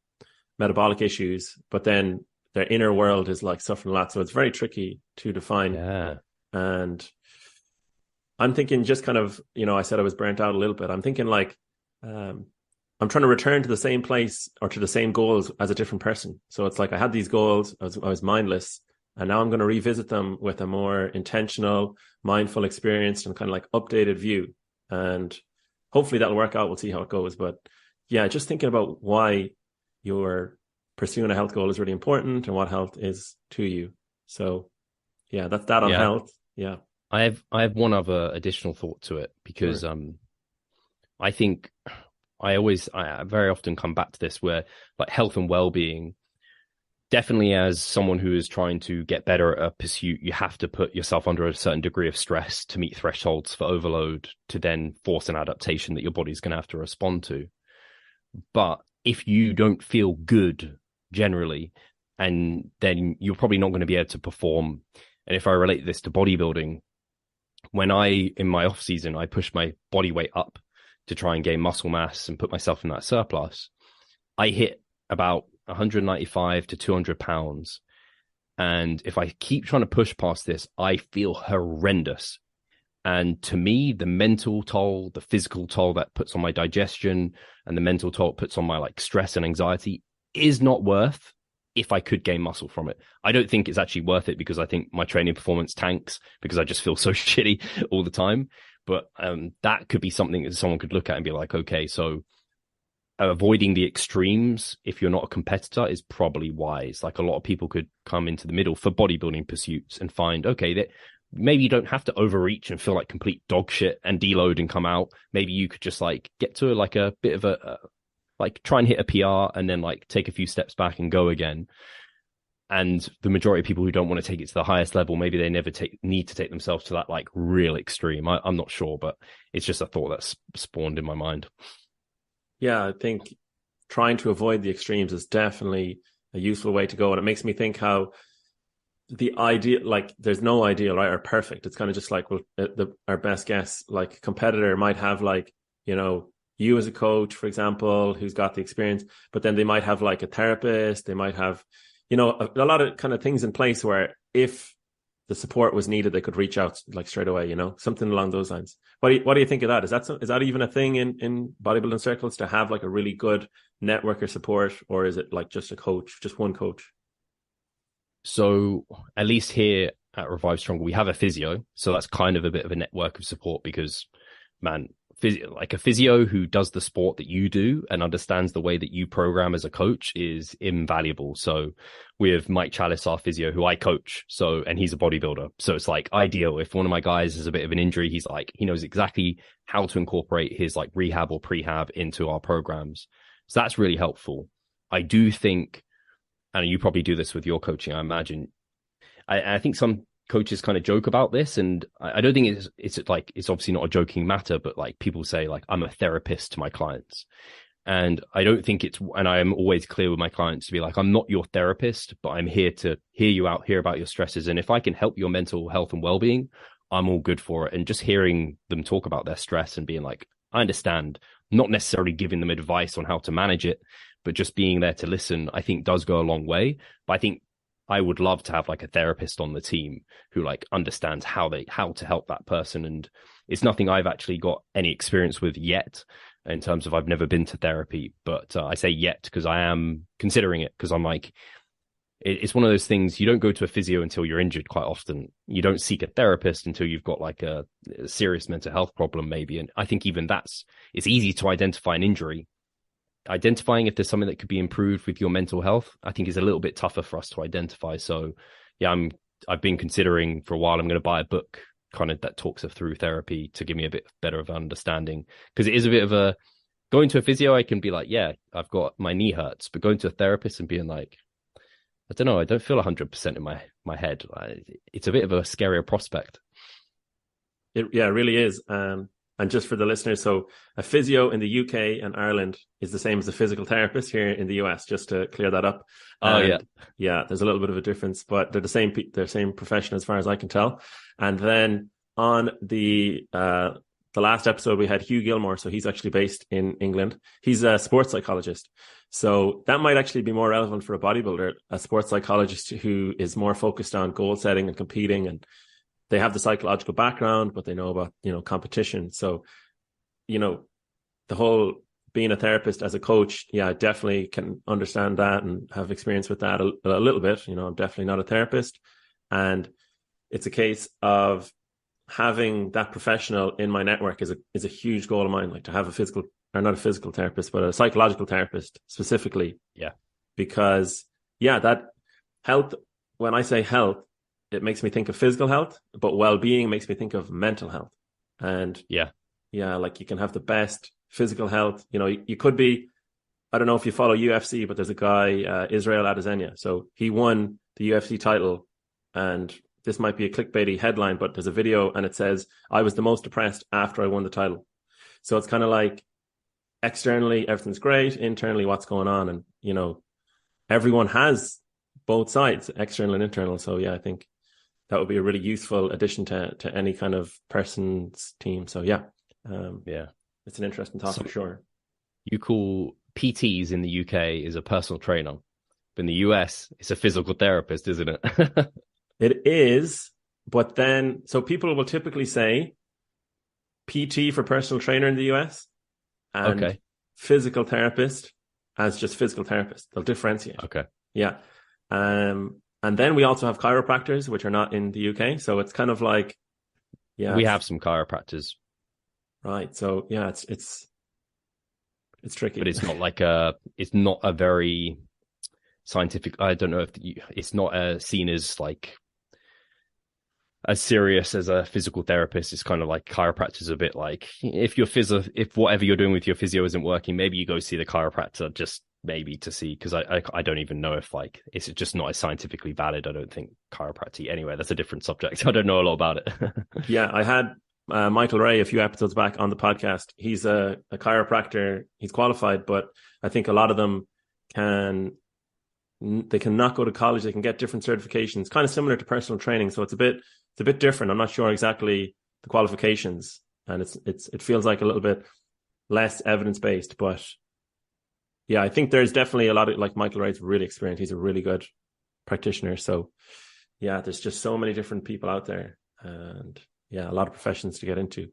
A: metabolic issues, but then their inner world is like suffering a lot. So it's very tricky to define.
B: Yeah.
A: And I'm thinking just kind of, you know, I said I was burnt out a little bit. I'm thinking like, I'm trying to return to the same place or to the same goals as a different person. So it's like I had these goals, I was mindless, and now I'm going to revisit them with a more intentional, mindful, experienced, and kind of like updated view. And hopefully that'll work out. We'll see how it goes. But yeah, just thinking about why you're pursuing a health goal is really important and what health is to you. So yeah, that's that on health. Yeah.
B: I have one other additional thought to it, because
A: Sure.
B: I think I very often come back to this, where like health and well-being, definitely as someone who is trying to get better at a pursuit, you have to put yourself under a certain degree of stress to meet thresholds for overload, to then force an adaptation that your body's going to have to respond to. But if you don't feel good generally, and then you're probably not going to be able to perform. And if I relate this to bodybuilding, when in my off season, I pushed my body weight up to try and gain muscle mass and put myself in that surplus, I hit about 195 to 200 pounds. And if I keep trying to push past this, I feel horrendous. And to me, the mental toll, the physical toll that puts on my digestion, and the mental toll it puts on my like stress and anxiety is not worth if I could gain muscle from it. I don't think it's actually worth it, because I think my training performance tanks because I just feel so shitty all the time. But that could be something that someone could look at and be like, okay, so avoiding the extremes if you're not a competitor is probably wise. Like a lot of people could come into the middle for bodybuilding pursuits and find, okay, that maybe you don't have to overreach and feel like complete dog shit and deload and come out. Maybe you could just like get to like a bit of like try and hit a PR and then like take a few steps back and go again. And the majority of people who don't want to take it to the highest level, maybe they never need to take themselves to that like real extreme. I'm not sure, but it's just a thought that's spawned in my mind.
A: Yeah, I think trying to avoid the extremes is definitely a useful way to go. And it makes me think how the ideal, like there's no ideal, right, or perfect. It's kind of just like, well, our best guess, like competitor might have like, you know, you as a coach, for example, who's got the experience, but then they might have like a therapist. They might have, you know, a lot of kind of things in place where if the support was needed, they could reach out like straight away, you know, something along those lines. What do you think of that? Is that even a thing in bodybuilding circles, to have like a really good network or support, or is it like just a coach, just one coach?
B: So at least here at Revive Stronger, we have a physio. So that's kind of a bit of a network of support, because, man, like a physio who does the sport that you do and understands the way that you program as a coach is invaluable. So we have Mike Chalice, our physio, who I coach. And he's a bodybuilder. So it's like ideal. If one of my guys has a bit of an injury, he knows exactly how to incorporate his like rehab or prehab into our programs. So that's really helpful. I do think, and you probably do this with your coaching, I imagine. I think some coaches kind of joke about this, and I don't think it's obviously not a joking matter, but like people say like, I'm a therapist to my clients. And I don't think and I am always clear with my clients to be like, I'm not your therapist, but I'm here to hear you out, hear about your stresses. And if I can help your mental health and well-being, I'm all good for it. And just hearing them talk about their stress and being like, I understand, not necessarily giving them advice on how to manage it, but just being there to listen, I think does go a long way. But I think I would love to have like a therapist on the team who like understands how to help that person. And it's nothing I've actually got any experience with yet, in terms of I've never been to therapy, but I say yet because I am considering it, because I'm like, it's one of those things, you don't go to a physio until you're injured quite often. You don't seek a therapist until you've got like a serious mental health problem maybe. And I think even it's easy to identify an injury. Identifying if there's something that could be improved with your mental health, I think is a little bit tougher for us to identify. So yeah, I'm I've been considering for a while, I'm going to buy a book kind of that talks of through therapy to give me a bit better of understanding, because it is a bit of a going to a physio. I can be like, yeah, I've got my knee hurts, but going to a therapist and being like, I don't know, I don't feel 100% in my head. It's a bit of a scarier prospect.
A: It really is. And just for the listeners, so a physio in the UK and Ireland is the same as a physical therapist here in the US, just to clear that up. And yeah, there's a little bit of a difference, but they're the same profession as far as I can tell. And then on the last episode, we had Hugh Gilmore. So he's actually based in England. He's a sports psychologist. So that might actually be more relevant for a bodybuilder, a sports psychologist who is more focused on goal setting and competing, and they have the psychological background, but they know about, competition. So, the whole being a therapist as a coach, yeah, I definitely can understand that and have experience with that a little bit. I'm definitely not a therapist. And it's a case of having that professional in my network is a huge goal of mine, like to have not a physical therapist, but a psychological therapist specifically.
B: Yeah.
A: Because, that health, when I say health, it makes me think of physical health, but well-being makes me think of mental health. And like you can have the best physical health. You could be, I don't know if you follow UFC, but there's a guy, Israel Adesanya. So he won the UFC title, and this might be a clickbaity headline, but there's a video and it says, I was the most depressed after I won the title. So it's kind of like externally, everything's great. Internally, what's going on? And, everyone has both sides, external and internal. So yeah, I think that would be a really useful addition to any kind of person's team. So it's an interesting topic for sure.
B: You call PTs in the UK is a personal trainer, but in the US, it's a physical therapist, isn't it?
A: It is, but then, so people will typically say PT for personal trainer in the US and physical therapist as just physical therapist. They'll differentiate.
B: Okay.
A: Yeah. And then we also have chiropractors, which are not in the UK. So it's kind of like,
B: we have some chiropractors.
A: Right. So yeah, it's tricky,
B: but it's not a very scientific. I don't know if it's not seen as like as serious as a physical therapist. It's kind of like chiropractors a bit like if whatever you're doing with your physio isn't working, maybe you go see the chiropractor just maybe to see, because I don't even know if like it's just not as scientifically valid. I don't think chiropractic. Anyway, that's a different subject. I don't know a lot about it.
A: Yeah, I had Michael Ray a few episodes back on the podcast. He's a chiropractor. He's qualified, but I think a lot of them can not go to college. They can get different certifications, kind of similar to personal training. So it's a bit different. I'm not sure exactly the qualifications, and it feels like a little bit less evidence based, but yeah, I think there's definitely a lot of, like, Michael Wright's really experienced. He's a really good practitioner. So yeah, there's just so many different people out there, and yeah, a lot of professions to get into.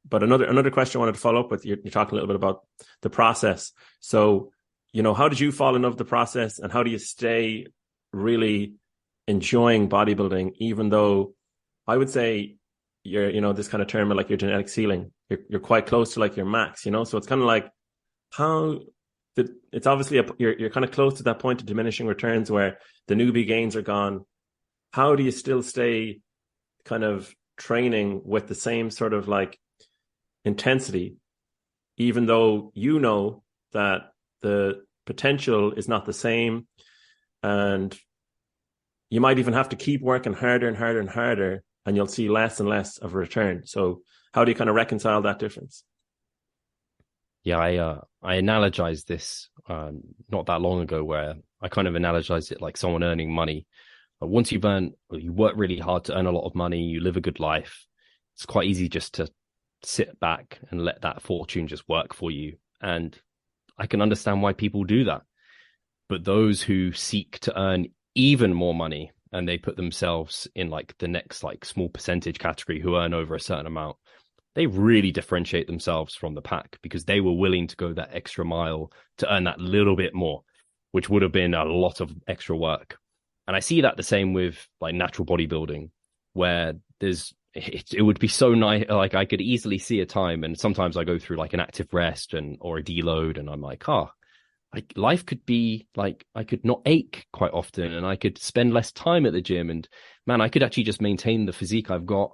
A: But another question I wanted to follow up with, you're talking a little bit about the process. So, how did you fall in love with the process, and how do you stay really enjoying bodybuilding, even though I would say you're, this kind of term, like your genetic ceiling, you're quite close to like your max, so it's kind of like it's obviously you're kind of close to that point of diminishing returns where the newbie gains are gone. How do you still stay kind of training with the same sort of like intensity, even though that the potential is not the same, and you might even have to keep working harder and harder and harder, and you'll see less and less of a return? So how do you kind of reconcile that difference?
B: Yeah, I analogized this not that long ago, where I kind of analogized it like someone earning money. Once you work really hard to earn a lot of money, you live a good life, it's quite easy just to sit back and let that fortune just work for you. And I can understand why people do that. But those who seek to earn even more money, and they put themselves in like the next like small percentage category who earn over a certain amount, they really differentiate themselves from the pack, because they were willing to go that extra mile to earn that little bit more, which would have been a lot of extra work. And I see that the same with like natural bodybuilding, where it would be so nice. Like I could easily see a time, and sometimes I go through like an active rest or a deload, and I'm like, like life could be like, I could not ache quite often, and I could spend less time at the gym, and man, I could actually just maintain the physique I've got,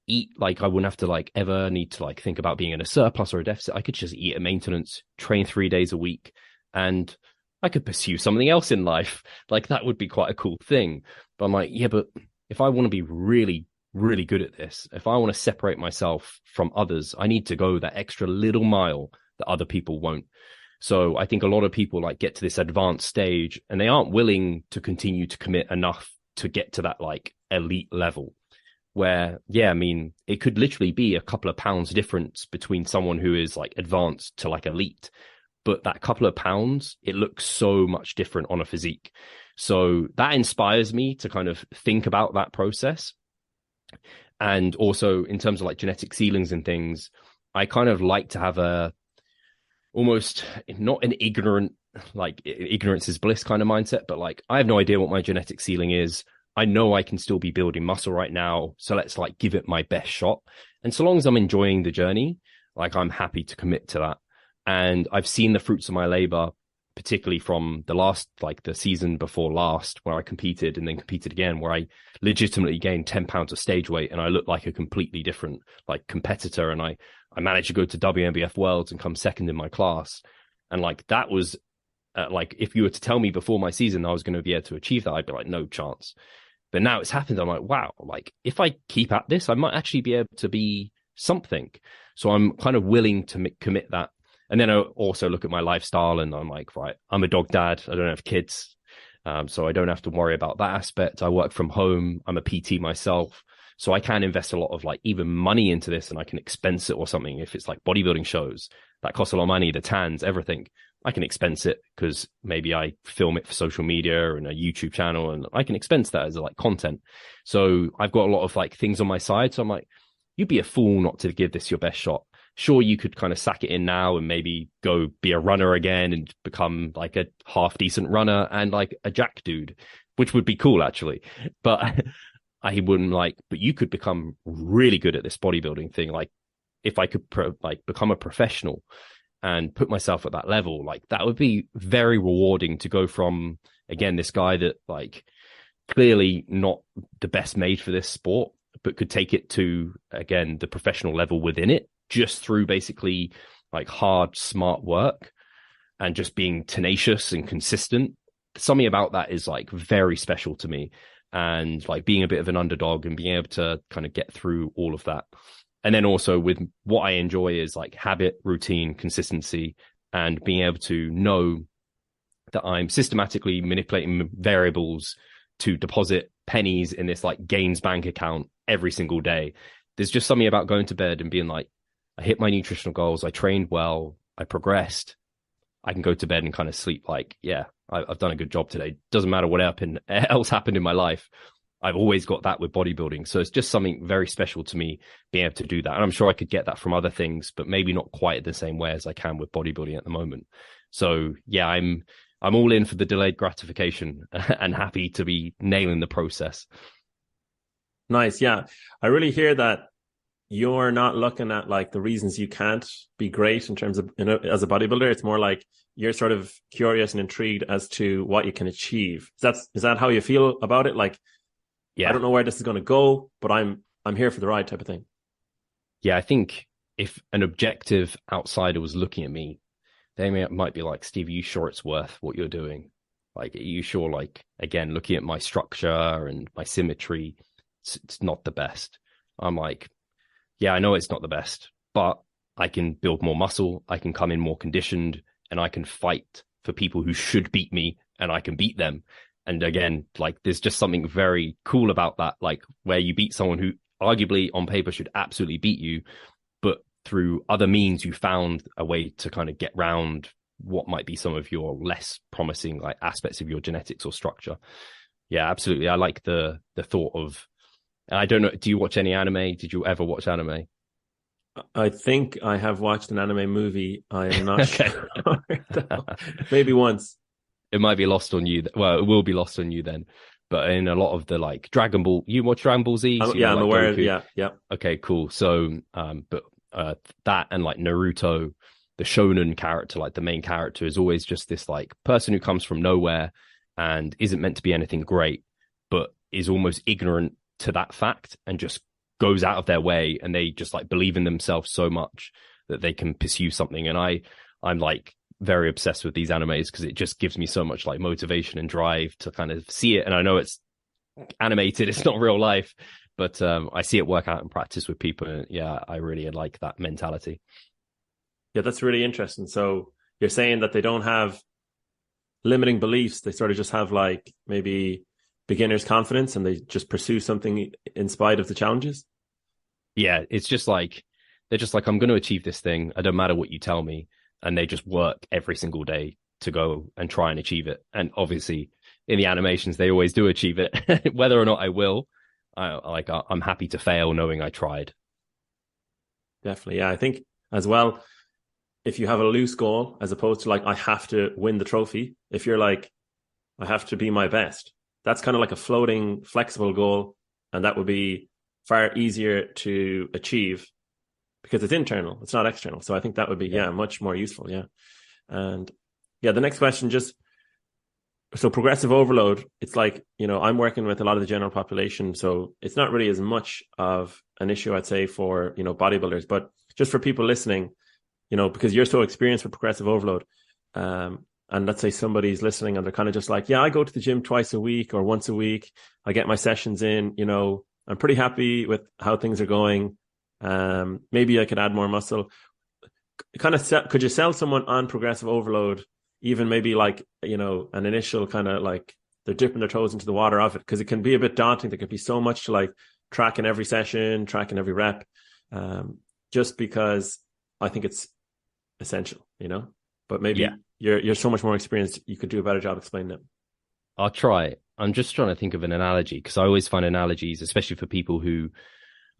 B: eat, like I wouldn't have to like ever need to like think about being in a surplus or a deficit. I could just eat at maintenance, train 3 days a week, and I could pursue something else in life. Like that would be quite a cool thing. But I'm like, yeah, but if I want to be really, really good at this, if I want to separate myself from others, I need to go that extra little mile that other people won't. So I think a lot of people like get to this advanced stage and they aren't willing to continue to commit enough to get to that like elite level where, yeah, I mean, it could literally be a couple of pounds difference between someone who is like advanced to like elite. But that couple of pounds, it looks so much different on a physique. So that inspires me to kind of think about that process. And also in terms of like genetic ceilings and things, I kind of like to have a almost not an ignorant, like ignorance is bliss kind of mindset, but like I have no idea what my genetic ceiling is. I know I can still be building muscle right now. So let's like give it my best shot. And so long as I'm enjoying the journey, like I'm happy to commit to that. And I've seen the fruits of my labor, particularly from the last, like the season before last, where I competed and then competed again, where I legitimately gained 10 pounds of stage weight and I looked like a completely different like competitor. And I managed to go to WNBF Worlds and come second in my class. And like that was like, if you were to tell me before my season I was going to be able to achieve that, I'd be like, no chance. But now it's happened. I'm like, wow, like if I keep at this, I might actually be able to be something. So I'm kind of willing to commit that. And then I also look at my lifestyle and I'm like, right, I'm a dog dad. I don't have kids. So I don't have to worry about that aspect. I work from home. I'm a PT myself. So I can invest a lot of like even money into this and I can expense it or something. If it's like bodybuilding shows that cost a lot of money, the tans, everything, I can expense it because maybe I film it for social media and a YouTube channel and I can expense that as like content. So I've got a lot of like things on my side. So I'm like, you'd be a fool not to give this your best shot. Sure, you could kind of sack it in now and maybe go be a runner again and become like a half decent runner and like a jack dude, which would be cool actually. But I wouldn't like, but you could become really good at this bodybuilding thing. Like if I could like become a professional and put myself at that level, like that would be very rewarding to go from, again, this guy that like clearly not the best made for this sport, but could take it to, again, the professional level within it, just through basically like hard, smart work and just being tenacious and consistent. Something about that is like very special to me. And like being a bit of an underdog and being able to kind of get through all of that. And then also with what I enjoy is like habit, routine, consistency, and being able to know that I'm systematically manipulating variables to deposit pennies in this like gains bank account every single day. There's just something about going to bed and being like, I hit my nutritional goals. I trained well. I progressed. I can go to bed and kind of sleep like, yeah, I've done a good job today. Doesn't matter what else happened in my life. I've always got that with bodybuilding. So it's just something very special to me being able to do that. And I'm sure I could get that from other things, but maybe not quite the same way as I can with bodybuilding at the moment. So yeah, I'm all in for the delayed gratification and happy to be nailing the process.
A: Nice. Yeah. I really hear that you're not looking at like the reasons you can't be great in terms of, you know, as a bodybuilder. It's more like you're sort of curious and intrigued as to what you can achieve. Is that how you feel about it? Like, yeah, I don't know where this is going to go, but I'm here for the ride type of thing.
B: Yeah, I think if an objective outsider was looking at me, they might be like, Steve, are you sure it's worth what you're doing? Like, are you sure, like, again, looking at my structure and my symmetry, it's not the best. I'm like, yeah, I know it's not the best, but I can build more muscle. I can come in more conditioned and I can fight for people who should beat me and I can beat them. And again, like there's just something very cool about that, like where you beat someone who arguably on paper should absolutely beat you, but through other means, you found a way to kind of get round what might be some of your less promising like aspects of your genetics or structure. Yeah, absolutely. I like the thought of, and I don't know, do you watch any anime? Did you ever watch anime?
A: I think I have watched an anime movie. I am not sure. Maybe once.
B: It might be lost on you. Well, it will be lost on you then. But in a lot of the like Dragon Ball, you watch Dragon Ball Z? So
A: yeah, I'm
B: like
A: aware.
B: Goku.
A: Yeah.
B: Okay, cool. So, but that and like Naruto, the shonen character, like the main character, is always just this like person who comes from nowhere and isn't meant to be anything great, but is almost ignorant to that fact and just goes out of their way, and they just like believe in themselves so much that they can pursue something. And I'm like very obsessed with these animes because it just gives me so much like motivation and drive to kind of see it. And I know it's animated, it's not real life, but I see it work out in practice with people. And yeah, I really like that mentality.
A: Yeah, that's really interesting. So you're saying that they don't have limiting beliefs. They sort of just have like maybe beginner's confidence, and they just pursue something in spite of the challenges.
B: Yeah, it's just like, they're just like, I'm going to achieve this thing. I don't matter what you tell me. And they just work every single day to go and try and achieve it. And obviously in the animations, they always do achieve it. Whether or not I will, I'm happy to fail knowing I tried.
A: Definitely. Yeah, I think as well, if you have a loose goal, as opposed to like, I have to win the trophy, if you're like, I have to be my best, that's kind of like a floating, flexible goal. And that would be far easier to achieve because it's internal, it's not external. So I think that would be, much more useful. Yeah. And yeah, the next question, so progressive overload, it's like, I'm working with a lot of the general population, so it's not really as much of an issue, I'd say, for, bodybuilders, but just for people listening, because you're so experienced with progressive overload, and let's say somebody's listening and they're kind of just like, yeah, I go to the gym twice a week or once a week. I get my sessions in, I'm pretty happy with how things are going. Maybe I could add more muscle. Could you sell someone on progressive overload, even maybe like, an initial kind of like they're dipping their toes into the water of it? Because it can be a bit daunting. There could be so much to like track in every session, track in every rep, just because I think it's essential, but maybe you're so much more experienced. You could do a better job explaining it.
B: I'll try. I'm just trying to think of an analogy, because I always find analogies, especially for people who,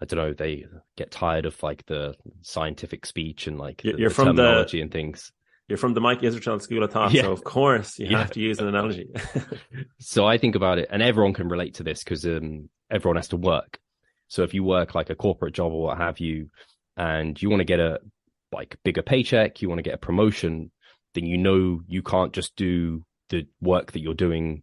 B: I don't know, they get tired of like the scientific speech and like the terminology and things. You're
A: from the Mike Israel School of Thought, so of course you have to use an analogy.
B: So I think about it, and everyone can relate to this because everyone has to work. So if you work like a corporate job or what have you, and you want to get a like bigger paycheck, you want to get a promotion, then you can't just do the work that you're doing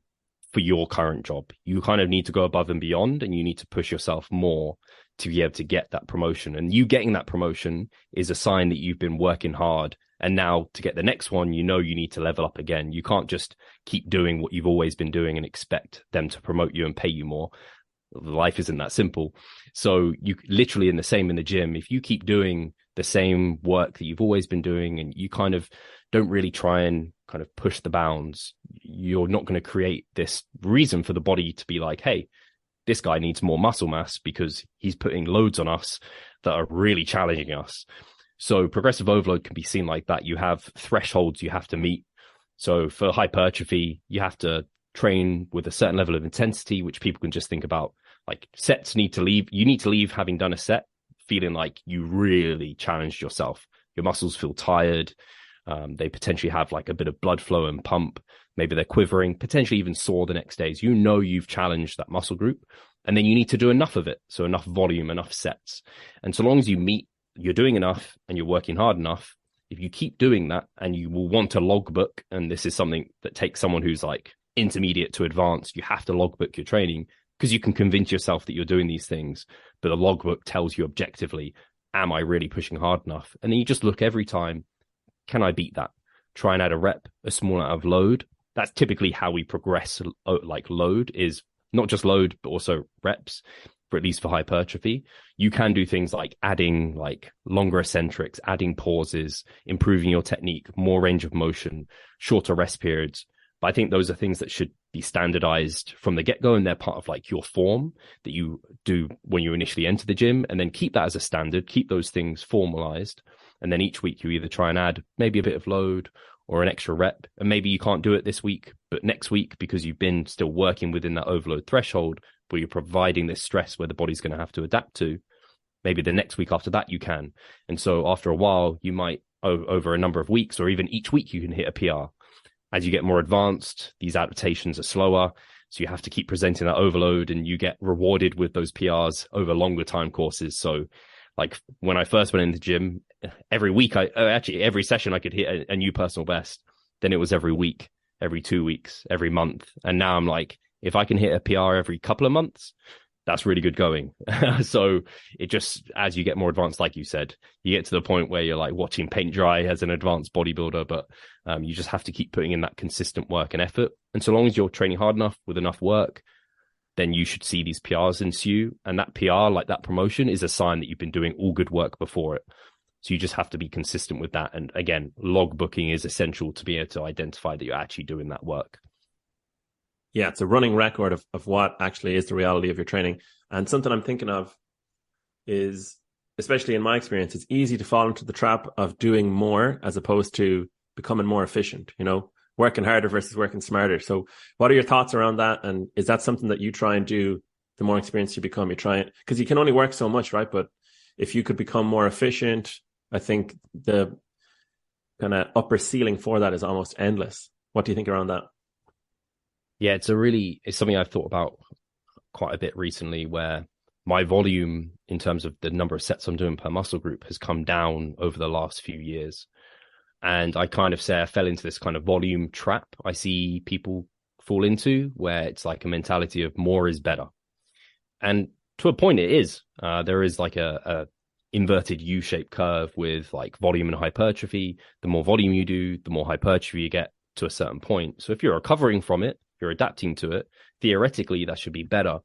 B: for your current job. You kind of need to go above and beyond, and you need to push yourself more to be able to get that promotion. And you getting that promotion is a sign that you've been working hard. And now to get the next one, you need to level up again. You can't just keep doing what you've always been doing and expect them to promote you and pay you more. Life isn't that simple. So you literally in the gym, if you keep doing the same work that you've always been doing and you kind of don't really try and kind of push the bounds, you're not going to create this reason for the body to be like, hey, this guy needs more muscle mass because he's putting loads on us that are really challenging us. So progressive overload can be seen like that. You have thresholds you have to meet. So for hypertrophy, you have to train with a certain level of intensity, which people can just think about. Like sets need to leave. You need to leave having done a set feeling like you really challenged yourself. Your muscles feel tired. They potentially have like a bit of blood flow and pump. Maybe they're quivering, potentially even sore the next days. You've challenged that muscle group, and then you need to do enough of it. So enough volume, enough sets. And so long as you're doing enough and you're working hard enough, if you keep doing that, and you will want to logbook, and this is something that takes someone who's like intermediate to advanced, you have to logbook your training because you can convince yourself that you're doing these things, but the logbook tells you objectively, am I really pushing hard enough? And then you just look every time, can I beat that? Try and add a rep, a small amount of load. That's typically how we progress. Like load is not just load, but also reps, for at least for hypertrophy. You can do things like adding like longer eccentrics, adding pauses, improving your technique, more range of motion, shorter rest periods. But I think those are things that should be standardized from the get-go, and they're part of like your form that you do when you initially enter the gym, and then keep that as a standard, keep those things formalized. And then each week you either try and add maybe a bit of load or an extra rep, and maybe you can't do it this week, but next week, because you've been still working within that overload threshold, where you're providing this stress where the body's going to have to adapt to, maybe the next week after that you can. And so after a while, you might, over a number of weeks, or even each week, you can hit a PR. As you get more advanced, these adaptations are slower. So you have to keep presenting that overload, and you get rewarded with those PRs over longer time courses. So Like when I first went in the gym, every week, actually every session I could hit a new personal best. Then it was every week, every 2 weeks, every month. And now I'm like, if I can hit a PR every couple of months, that's really good going. So it just, as you get more advanced, like you said, you get to the point where you're like watching paint dry as an advanced bodybuilder, but you just have to keep putting in that consistent work and effort. And so long as you're training hard enough with enough work, then you should see these PRs ensue. And that PR, like that promotion, is a sign that you've been doing all good work before it. So you just have to be consistent with that. And again, log booking is essential to be able to identify that you're actually doing that work.
A: Yeah, it's a running record of what actually is the reality of your training. And something I'm thinking of is, especially in my experience, it's easy to fall into the trap of doing more as opposed to becoming more efficient, working harder versus working smarter. So what are your thoughts around that? And is that something that you try and do the more experienced you become? You try it because you can only work so much, right? But if you could become more efficient, I think the kind of upper ceiling for that is almost endless. What do you think around that?
B: Yeah, it's something I've thought about quite a bit recently, where my volume in terms of the number of sets I'm doing per muscle group has come down over the last few years. And I kind of say I fell into this kind of volume trap I see people fall into, where it's like a mentality of more is better. And to a point it is. There is like a inverted U-shaped curve with like volume and hypertrophy. The more volume you do, the more hypertrophy you get to a certain point. So if you're recovering from it, you're adapting to it, theoretically that should be better.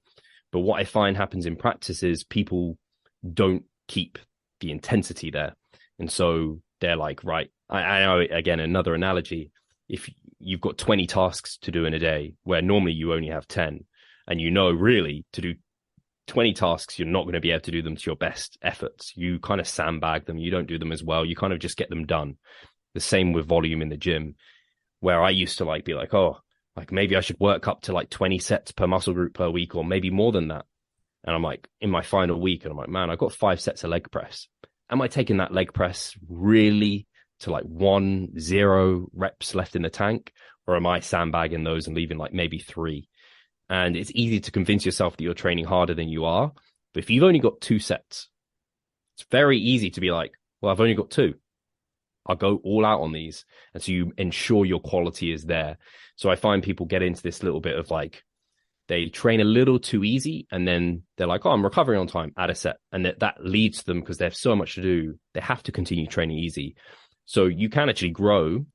B: But what I find happens in practice is people don't keep the intensity there. And so they're like, right, I know, again, another analogy, if you've got 20 tasks to do in a day, where normally you only have 10, and really to do 20 tasks, you're not going to be able to do them to your best efforts. You kind of sandbag them. You don't do them as well. You kind of just get them done. The same with volume in the gym, where I used to be like, oh, like maybe I should work up to like 20 sets per muscle group per week, or maybe more than that. And I'm like in my final week and I'm like, man, I've got 5 sets of leg press. Am I taking that leg press really to like 1-0 reps left in the tank? Or am I sandbagging those and leaving like maybe 3? And it's easy to convince yourself that you're training harder than you are. But if you've only got 2 sets, it's very easy to be like, well, I've only got 2. I'll go all out on these. And so you ensure your quality is there. So I find people get into this little bit of like, they train a little too easy and then they're like, oh, I'm recovering on time, add a set. And that leads to them, because they have so much to do, they have to continue training easy. So you can actually grow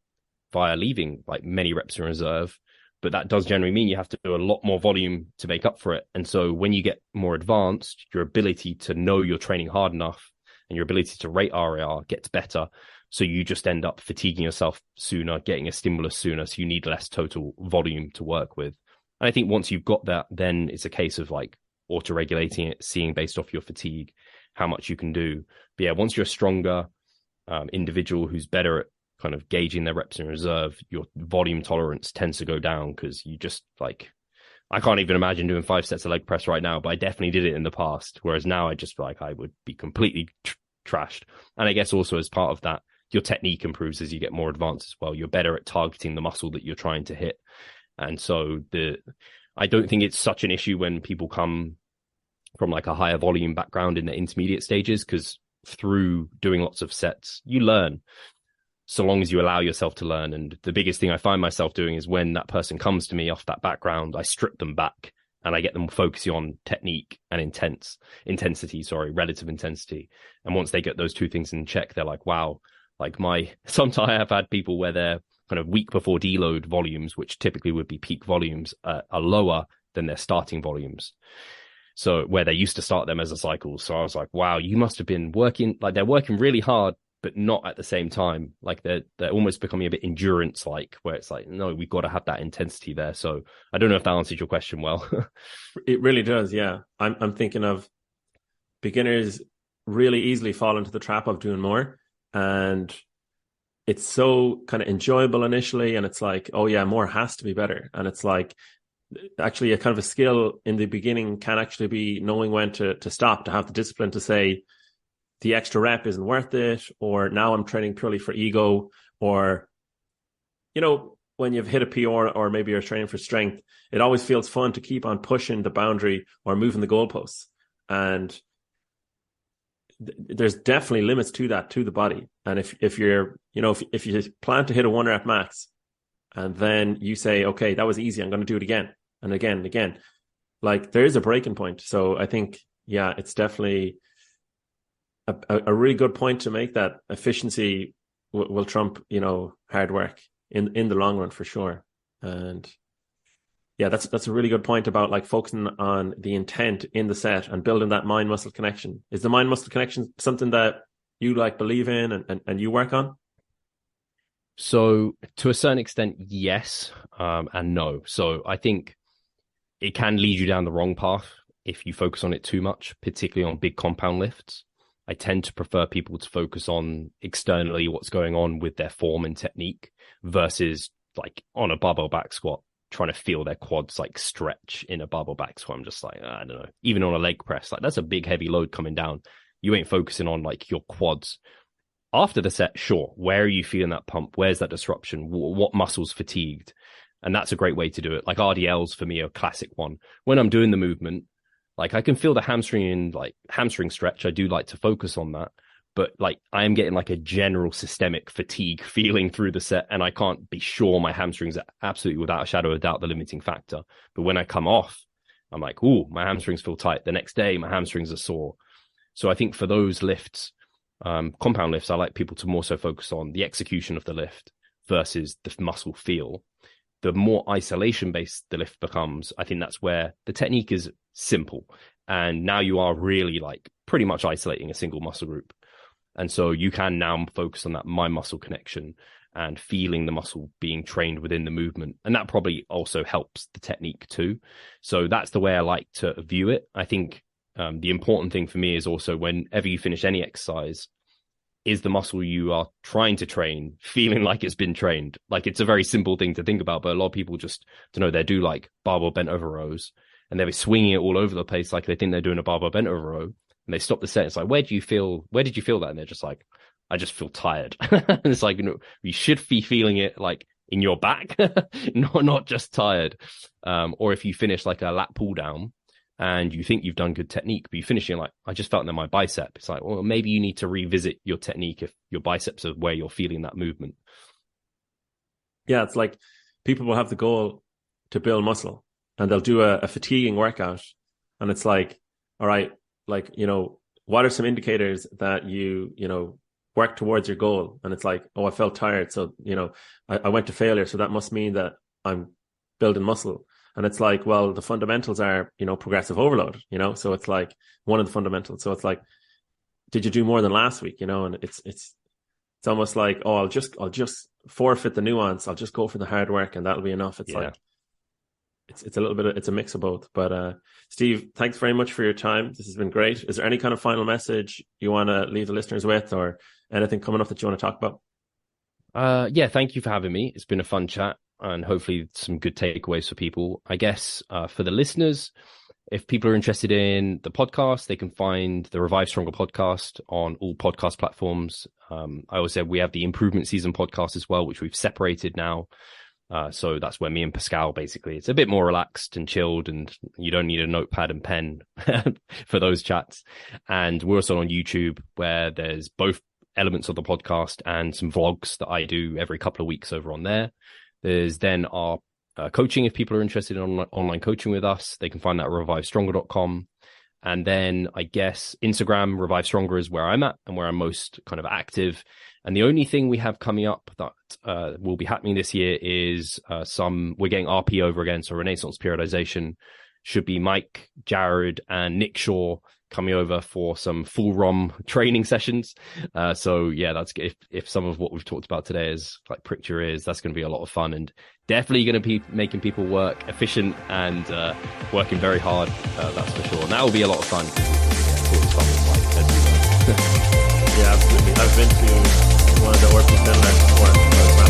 B: via leaving like many reps in reserve, but that does generally mean you have to do a lot more volume to make up for it. And so when you get more advanced, your ability to know you're training hard enough and your ability to rate RAR gets better. So you just end up fatiguing yourself sooner, getting a stimulus sooner. So you need less total volume to work with. And I think once you've got that, then it's a case of like auto-regulating it, seeing based off your fatigue, how much you can do. But yeah, once you're a stronger individual who's better at kind of gauging their reps in reserve, your volume tolerance tends to go down, because you just like, I can't even imagine doing 5 sets of leg press right now, but I definitely did it in the past. Whereas now I just like, I would be completely trashed. And I guess also as part of that, your technique improves as you get more advanced as well. You're better at targeting the muscle that you're trying to hit. And so I don't think it's such an issue when people come from like a higher volume background in the intermediate stages, because through doing lots of sets, you learn, so long as you allow yourself to learn. And the biggest thing I find myself doing is when that person comes to me off that background, I strip them back and I get them focusing on technique and relative intensity. And once they get those 2 things in check, they're like, wow, like sometimes I've had people where they're kind of week before deload volumes, which typically would be peak volumes, are lower than their starting volumes. So where they used to start them as a cycle. So I was like, wow, you must have been working, like they're working really hard, but not at the same time. Like they're almost becoming a bit endurance like, where it's like, no, we've got to have that intensity there. So I don't know if that answered your question well.
A: It really does. Yeah. I'm thinking of beginners really easily fall into the trap of doing more. And it's so kind of enjoyable initially. And it's like, oh yeah, more has to be better. And it's like, actually a kind of a skill in the beginning can actually be knowing when to stop, to have the discipline to say the extra rep isn't worth it, or now I'm training purely for ego, or, when you've hit a PR or maybe you're training for strength, it always feels fun to keep on pushing the boundary or moving the goalposts. And there's definitely limits to that, to the body. And if you're, if you plan to hit a 1 rep max and then you say, okay, that was easy, I'm going to do it again and again and again, like there is a breaking point. So I think, yeah, it's definitely a really good point to make, that efficiency will trump, hard work in the long run for sure. And yeah, that's a really good point about like focusing on the intent in the set and building that mind muscle connection. Is the mind muscle connection something that you like believe in and you work on?
B: So to a certain extent, yes, and no. So I think it can lead you down the wrong path if you focus on it too much, particularly on big compound lifts. I tend to prefer people to focus on externally what's going on with their form and technique versus like on a barbell back squat, trying to feel their quads like stretch in a barbell back squat. I'm just like, I don't know, even on a leg press, like that's a big heavy load coming down. You ain't focusing on like your quads. After the set, sure, where are you feeling that pump? Where's that disruption? What muscles fatigued? And that's a great way to do it. Like RDLs for me are a classic one. When I'm doing the movement, like I can feel the hamstring stretch. I do like to focus on that. But like I am getting like a general systemic fatigue feeling through the set, and I can't be sure my hamstrings are absolutely without a shadow of doubt the limiting factor. But when I come off, I'm like, ooh, my hamstrings feel tight. The next day, my hamstrings are sore. So I think for those lifts, compound lifts, I like people to more so focus on the execution of the lift versus the muscle feel. The more isolation based the lift becomes, I think that's where the technique is simple. And now you are really like pretty much isolating a single muscle group. And so you can now focus on that mind muscle connection and feeling the muscle being trained within the movement. And that probably also helps the technique too. So that's the way I like to view it. I think the important thing for me is also whenever you finish any exercise, is the muscle you are trying to train feeling like it's been trained? Like it's a very simple thing to think about, but a lot of people just don't know. They do like barbell bent over rows and they'll be swinging it all over the place like they think they're doing a barbell bent over row. And they stop the set. It's like, where did you feel that? And they're just like, I just feel tired. And it's like, you should be feeling it like in your back, not just tired. Or if you finish like a lat pull down and you think you've done good technique, but you finish it like, I just felt it in my bicep. It's like, well, maybe you need to revisit your technique if your biceps are where you're feeling that movement.
A: Yeah, it's like people will have the goal to build muscle and they'll do a fatiguing workout. And it's like, all right, like, what are some indicators that you work towards your goal? And it's like, oh, I felt tired. So, I went to failure. So that must mean that I'm building muscle. And it's like, well, the fundamentals are, progressive overload, so it's like one of the fundamentals. So it's like, did you do more than last week? And it's almost like, oh, I'll just forfeit the nuance. I'll just go for the hard work and that'll be enough. It's like, it's a little bit it's a mix of both. But Steve, thanks very much for your time. This has been great. Is there any kind of final message you want to leave the listeners with, or anything coming up that you want to talk about?
B: Yeah, thank you for having me. It's been a fun chat and hopefully some good takeaways for people. I guess for the listeners, if people are interested in the podcast, they can find the Revive Stronger podcast on all podcast platforms. I always said we have the Improvement Season podcast as well, which we've separated now. So that's where me and Pascal, basically, it's a bit more relaxed and chilled and you don't need a notepad and pen for those chats. And we're also on YouTube where there's both elements of the podcast and some vlogs that I do every couple of weeks over on there. There's then our coaching. If people are interested in online coaching with us, they can find that at revivestronger.com. And then I guess Instagram, Revive Stronger, is where I'm at and where I'm most kind of active. And the only thing we have coming up that will be happening this year is we're getting RP over again. So Renaissance Periodization should be Mike, Jared, and Nick Shaw coming over for some full ROM training sessions. So yeah, that's if some of what we've talked about today is like pricked your ears, that's going to be a lot of fun and definitely going to be making people work efficient and working very hard. That's for sure. And that will be a lot of fun. Yeah,
A: absolutely. I've been to one of the orthopedic seminars before.